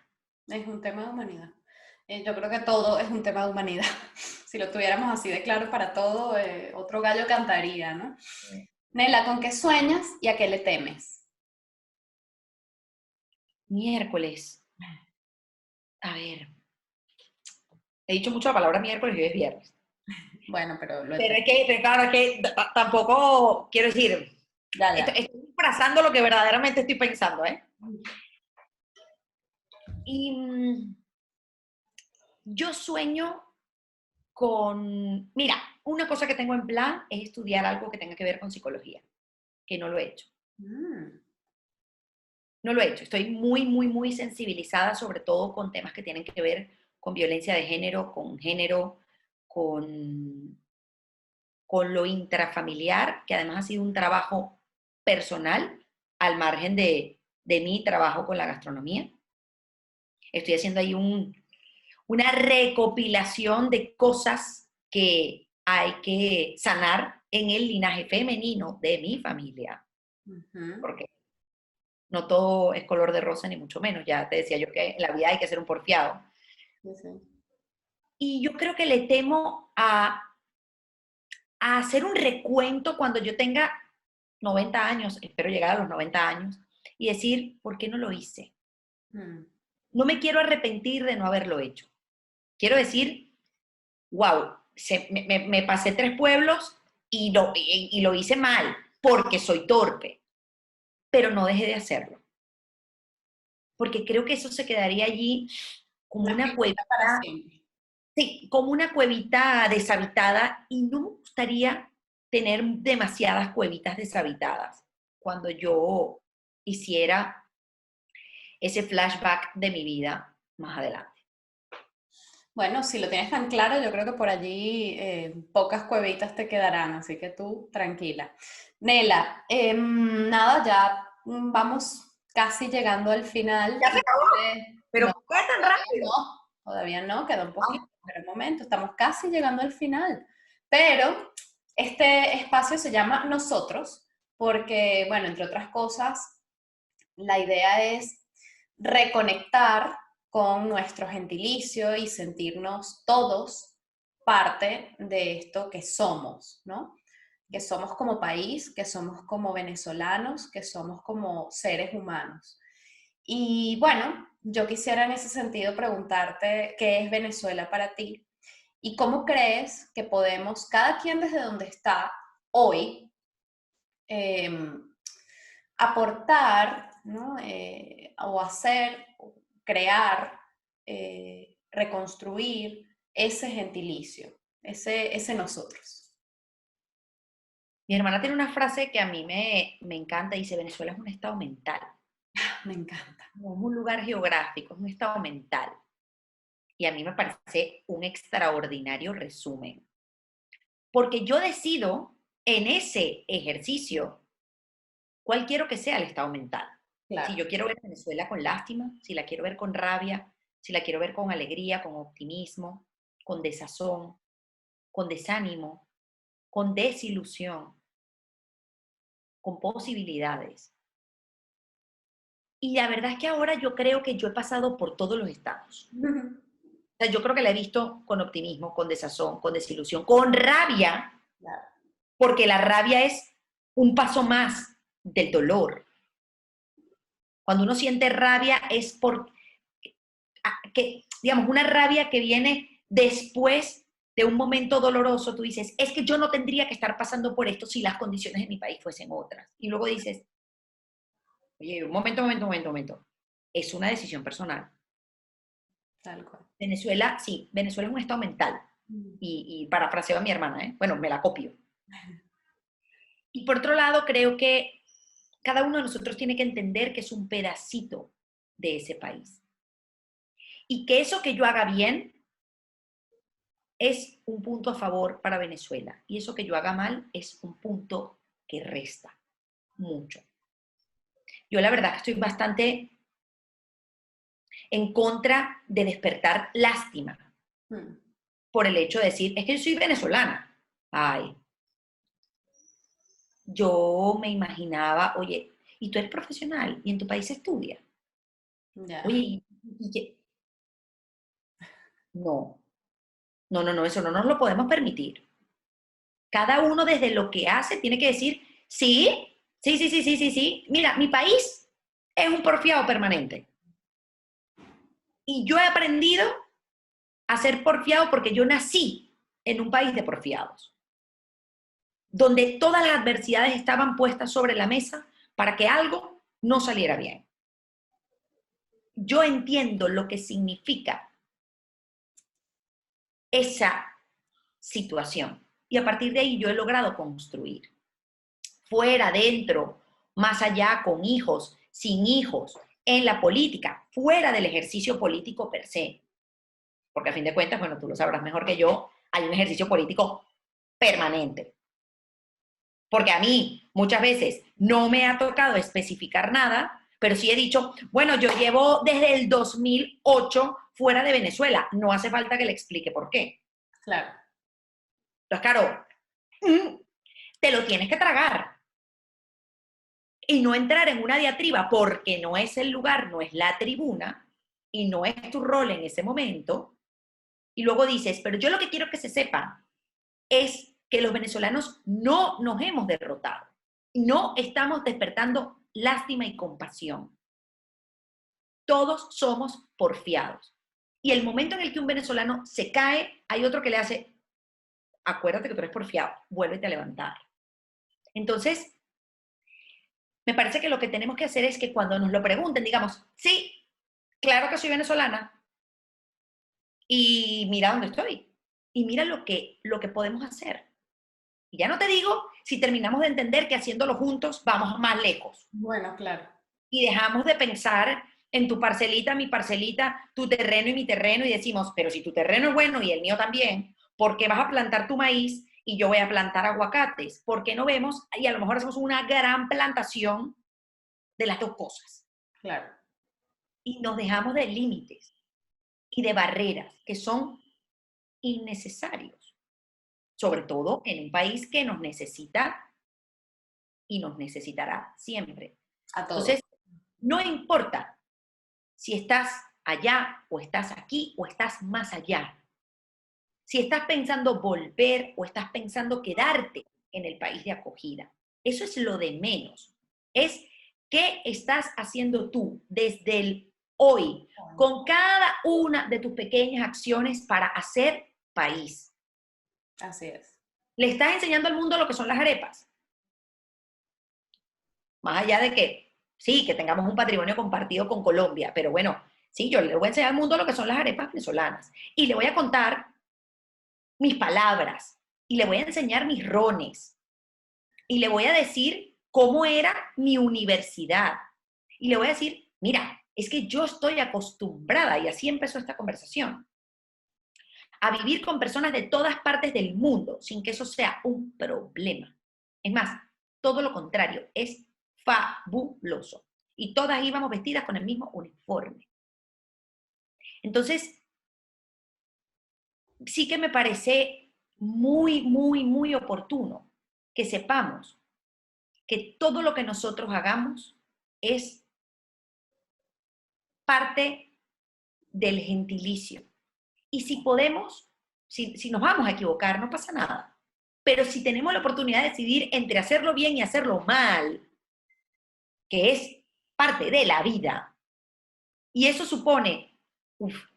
Es un tema de humanidad. Yo creo que todo es un tema de humanidad. Si lo tuviéramos así de claro para todo, otro gallo cantaría, ¿no? Nela, ¿con qué sueñas y a qué le temes? Miércoles. A ver. He dicho mucho la palabra miércoles y hoy es viernes. Bueno, pero lo Pero es que, claro, es que tampoco quiero decir, ya. estoy disfrazando lo que verdaderamente estoy pensando, ¿eh? Y yo sueño con, mira, una cosa que tengo en plan es estudiar algo que tenga que ver con psicología, que no lo he hecho. No lo he hecho. Estoy muy, muy, muy sensibilizada, sobre todo con temas que tienen que ver con violencia de género, con lo intrafamiliar, que además ha sido un trabajo personal al margen de mi trabajo con la gastronomía. Estoy haciendo ahí una recopilación de cosas que hay que sanar en el linaje femenino de mi familia. Porque no todo es color de rosa, ni mucho menos. Ya te decía yo que en la vida hay que ser un porfiado. Sí. Y yo creo que le temo a hacer un recuento cuando yo tenga 90 años, espero llegar a los 90 años, y decir, ¿por qué no lo hice? No me quiero arrepentir de no haberlo hecho. Quiero decir, wow, me pasé 3 pueblos y lo hice mal, porque soy torpe, pero no dejé de hacerlo. Porque creo que eso se quedaría allí como una cuevita para siempre. Sí, como una cuevita deshabitada, y no me gustaría tener demasiadas cuevitas deshabitadas cuando yo hiciera ese flashback de mi vida más adelante. Bueno, si lo tienes tan claro, yo creo que por allí pocas cuevitas te quedarán, así que tú tranquila. Nela, nada, ya vamos casi llegando al final. ¿Ya se acabó? ¿Pero no, por qué tan rápido? Todavía no, queda un poquito, pero un momento, estamos casi llegando al final. Pero este espacio se llama Nosotros, porque, bueno, entre otras cosas, la idea es reconectar con nuestro gentilicio y sentirnos todos parte de esto que somos, ¿no? Que somos como país, que somos como venezolanos, que somos como seres humanos. Y bueno, yo quisiera en ese sentido preguntarte qué es Venezuela para ti y cómo crees que podemos, cada quien desde donde está hoy, aportar, ¿no? O hacer, crear, reconstruir ese gentilicio, ese nosotros. Mi hermana tiene una frase que a mí me encanta, dice, Venezuela es un estado mental. Me encanta. No es un lugar geográfico, es un estado mental. Y a mí me parece un extraordinario resumen. Porque yo decido en ese ejercicio cuál quiero que sea el estado mental. Claro. Si yo quiero ver Venezuela con lástima, si la quiero ver con rabia, si la quiero ver con alegría, con optimismo, con desazón, con desánimo, con desilusión, con posibilidades. Y la verdad es que ahora yo creo que yo he pasado por todos los estados. O sea, yo creo que la he visto con optimismo, con desazón, con desilusión, con rabia, Claro. porque la rabia es un paso más del dolor. Cuando uno siente rabia es porque, digamos, una rabia que viene después de un momento doloroso, tú dices, es que yo no tendría que estar pasando por esto si las condiciones de mi país fuesen otras. Y luego dices, oye, un momento. Es una decisión personal. Tal cual. Venezuela, sí, Venezuela es un estado mental. Y parafraseo a mi hermana, ¿eh? Bueno, me la copio. Y por otro lado, creo que cada uno de nosotros tiene que entender que es un pedacito de ese país. Y que eso que yo haga bien es un punto a favor para Venezuela. Y eso que yo haga mal es un punto que resta mucho. Yo la verdad que estoy bastante en contra de despertar lástima por el hecho de decir, es que yo soy venezolana. Ay, yo me imaginaba, oye, y tú eres profesional y en tu país se estudia. Ya. Oye, no, eso no nos lo podemos permitir. Cada uno desde lo que hace tiene que decir, sí. Mira, mi país es un porfiado permanente. Y yo he aprendido a ser porfiado porque yo nací en un país de porfiados, donde todas las adversidades estaban puestas sobre la mesa para que algo no saliera bien. Yo entiendo lo que significa esa situación y a partir de ahí yo he logrado construir. Fuera, dentro, más allá, con hijos, sin hijos, en la política, fuera del ejercicio político per se. Porque a fin de cuentas, bueno, tú lo sabrás mejor que yo, hay un ejercicio político permanente. Porque a mí muchas veces no me ha tocado especificar nada, pero sí he dicho, bueno, yo llevo desde el 2008 fuera de Venezuela, no hace falta que le explique por qué. Claro. Entonces, claro, te lo tienes que tragar. Y no entrar en una diatriba porque no es el lugar, no es la tribuna, y no es tu rol en ese momento. Y luego dices, pero yo lo que quiero que se sepa es que los venezolanos no nos hemos derrotado. No estamos despertando lástima y compasión. Todos somos porfiados. Y el momento en el que un venezolano se cae, hay otro que le hace, acuérdate que tú eres porfiado, vuélvete a levantar. Entonces, me parece que lo que tenemos que hacer es que cuando nos lo pregunten, digamos, sí, claro que soy venezolana, y mira dónde estoy, y mira lo que podemos hacer. Y ya no te digo si terminamos de entender que haciéndolo juntos vamos más lejos. Bueno, claro. Y dejamos de pensar en tu parcelita, mi parcelita, tu terreno y mi terreno, y decimos, pero si tu terreno es bueno y el mío también, ¿por qué vas a plantar tu maíz y yo voy a plantar aguacates? ¿Por qué no vemos? Y a lo mejor hacemos una gran plantación de las dos cosas. Claro. Y nos dejamos de límites y de barreras que son innecesarios, sobre todo en un país que nos necesita y nos necesitará siempre. A todos. Entonces, no importa si estás allá o estás aquí o estás más allá. Si estás pensando volver o estás pensando quedarte en el país de acogida. Eso es lo de menos. Es qué estás haciendo tú desde el hoy con cada una de tus pequeñas acciones para hacer país. Así es. Le estás enseñando al mundo lo que son las arepas. Más allá de que, sí, que tengamos un patrimonio compartido con Colombia, pero bueno, sí, yo le voy a enseñar al mundo lo que son las arepas venezolanas. Y le voy a contar mis palabras, y le voy a enseñar mis rones, y le voy a decir cómo era mi universidad, y le voy a decir, mira, es que yo estoy acostumbrada, y así empezó esta conversación, a vivir con personas de todas partes del mundo, sin que eso sea un problema. Es más, todo lo contrario, es fabuloso. Y todas íbamos vestidas con el mismo uniforme. Entonces, sí que me parece muy oportuno que sepamos que todo lo que nosotros hagamos es parte del gentilicio. Y si podemos, si nos vamos a equivocar, no pasa nada. Pero si tenemos la oportunidad de decidir entre hacerlo bien y hacerlo mal, que es parte de la vida, y eso supone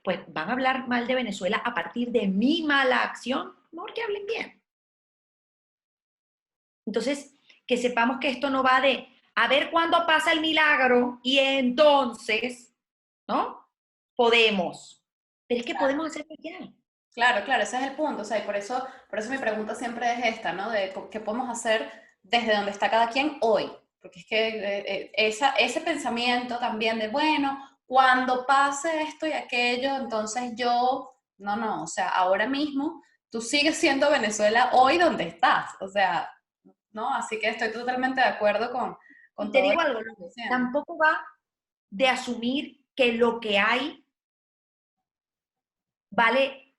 pues van a hablar mal de Venezuela a partir de mi mala acción, mejor que hablen bien. Entonces, que sepamos que esto no va de a ver cuándo pasa el milagro y entonces, ¿no? Podemos. Pero es que podemos hacerlo ya. Claro, claro, ese es el punto. O sea, y por eso mi pregunta siempre es esta, ¿no? De qué podemos hacer desde donde está cada quien hoy. Porque es que ese pensamiento también de, bueno, cuando pase esto y aquello, entonces no, o sea, ahora mismo tú sigues siendo Venezuela hoy donde estás. O sea, ¿no? Así que estoy totalmente de acuerdo con Y te todo lo digo que algo, estás diciendo. tampoco va de asumir que lo que hay vale,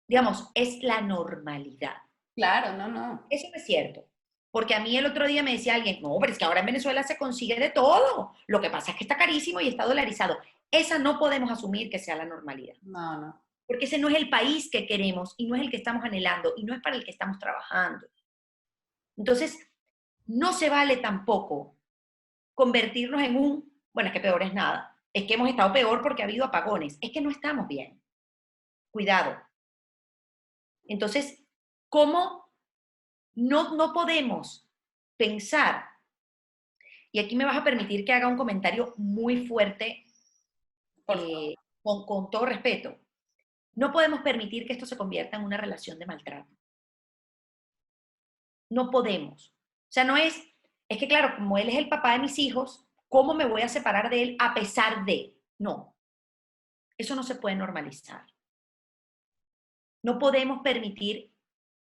digamos, es la normalidad. Claro, no. Eso no es cierto. Porque a mí el otro día me decía alguien, no, pero es que ahora en Venezuela se consigue de todo. Lo que pasa es que está carísimo y está dolarizado. Esa no podemos asumir que sea la normalidad. No. Porque ese no es el país que queremos y no es el que estamos anhelando y no es para el que estamos trabajando. Entonces, no se vale tampoco convertirnos en bueno, es que peor es nada. Es que hemos estado peor porque ha habido apagones. Es que no estamos bien. Cuidado. Entonces, ¿cómo no podemos pensar? Y aquí me vas a permitir que haga un comentario muy fuerte, Por favor. con todo respeto. No podemos permitir que esto se convierta en una relación de maltrato. No podemos. O sea, no es que claro, como él es el papá de mis hijos, ¿cómo me voy a separar de él a pesar de? No, eso no se puede normalizar. No podemos permitir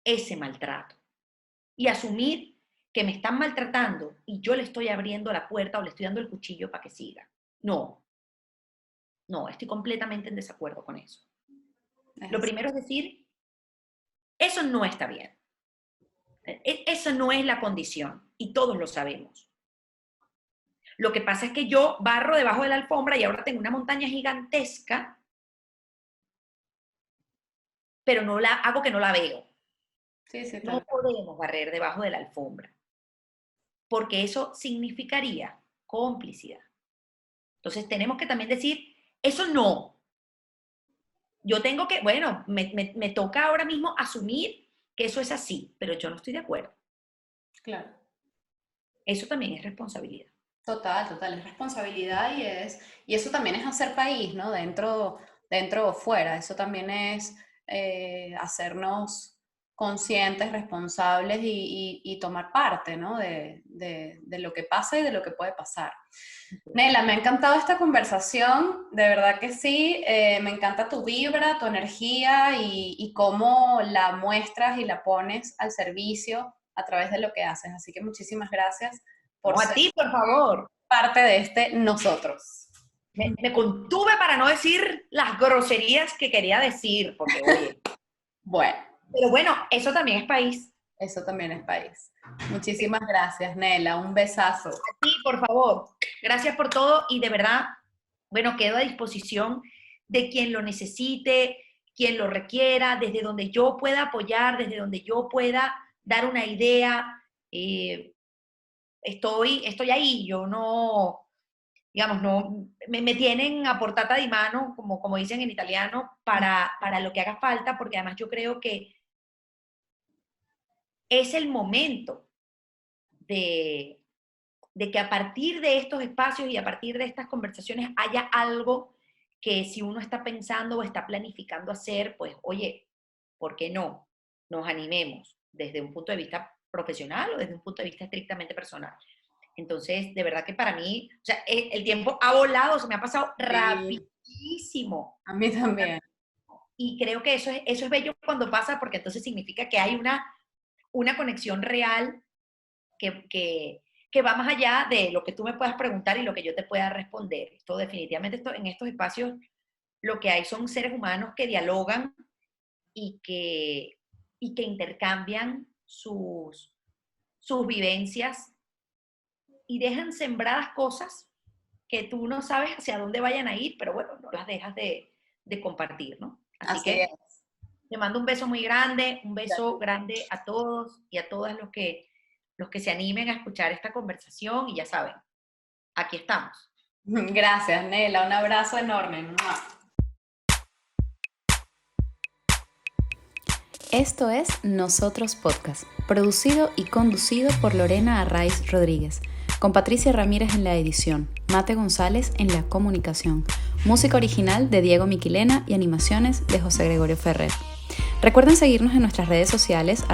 ese maltrato y asumir que me están maltratando y yo le estoy abriendo la puerta o le estoy dando el cuchillo para que siga. No, no, estoy completamente en desacuerdo con eso. Lo Es primero es decir, eso no está bien. Esa no es la condición y todos lo sabemos. Lo que pasa es que yo barro debajo de la alfombra y ahora tengo una montaña gigantesca, pero no la hago que no la veo. sí, No tal. podemos barrer debajo de la alfombra, porque eso significaría complicidad. Entonces tenemos que también decir, eso no. Yo tengo que, bueno, me toca ahora mismo asumir que eso es así, pero yo no estoy de acuerdo. Claro. Eso también es responsabilidad. Total, es responsabilidad y eso también es hacer país, ¿no? Dentro o fuera, eso también es hacernos conscientes, responsables y tomar parte, ¿no? De lo que pasa y de lo que puede pasar. Nela, me ha encantado esta conversación, de verdad que sí, me encanta tu vibra, tu energía y cómo la muestras y la pones al servicio a través de lo que haces. Así que muchísimas gracias por No, a ser ti, por favor. parte de este nosotros. Me contuve para no decir las groserías que quería decir, porque oye, Bueno, pero bueno, eso también es país. eso también es país. Muchísimas gracias, Nela. Un besazo. Sí, por favor. Gracias por todo y de verdad, bueno, quedo a disposición de quien lo necesite, quien lo requiera, desde donde yo pueda apoyar, desde donde yo pueda dar una idea. eh, estoy ahí, yo no, digamos, no, me tienen a portata di mano, como dicen en italiano, para lo que haga falta, porque además yo creo que es el momento de, de que a partir de estos espacios y a partir de estas conversaciones haya algo que si uno está pensando o está planificando hacer, pues oye, ¿por qué no? Nos animemos desde un punto de vista profesional o desde un punto de vista estrictamente personal. Entonces, de verdad que para mí, o sea, el tiempo ha volado, se me ha pasado Sí, rapidísimo. a mí también. Y creo que eso es bello cuando pasa, porque entonces significa que hay una conexión real que va más allá de lo que tú me puedas preguntar y lo que yo te pueda responder. Esto definitivamente, en estos espacios, lo que hay son seres humanos que dialogan y que intercambian sus vivencias y dejan sembradas cosas que tú no sabes hacia dónde vayan a ir, pero bueno, no las dejas de compartir, ¿no? Así Así que es. te mando un beso muy grande, un beso grande a todos y a todas los que se animen a escuchar esta conversación y ya saben, aquí estamos. Gracias, Nela. Un abrazo enorme. ¡Mua! Esto es Nosotros Podcast, producido y conducido por Lorena Arraiz Rodríguez, con Patricia Ramírez en la edición, Mate González en la comunicación, música original de Diego Miquilena y animaciones de José Gregorio Ferrer. Recuerden seguirnos en nuestras redes sociales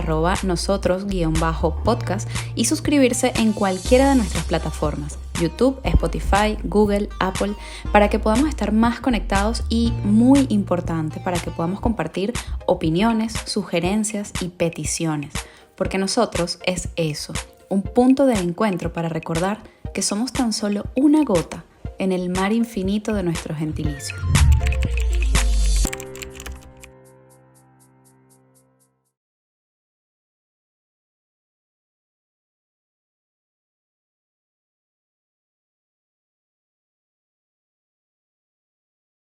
@nosotros_podcast y suscribirse en cualquiera de nuestras plataformas, YouTube, Spotify, Google, Apple, para que podamos estar más conectados y, muy importante, para que podamos compartir opiniones, sugerencias y peticiones, porque nosotros es eso, un punto de encuentro para recordar que somos tan solo una gota en el mar infinito de nuestro gentilicio.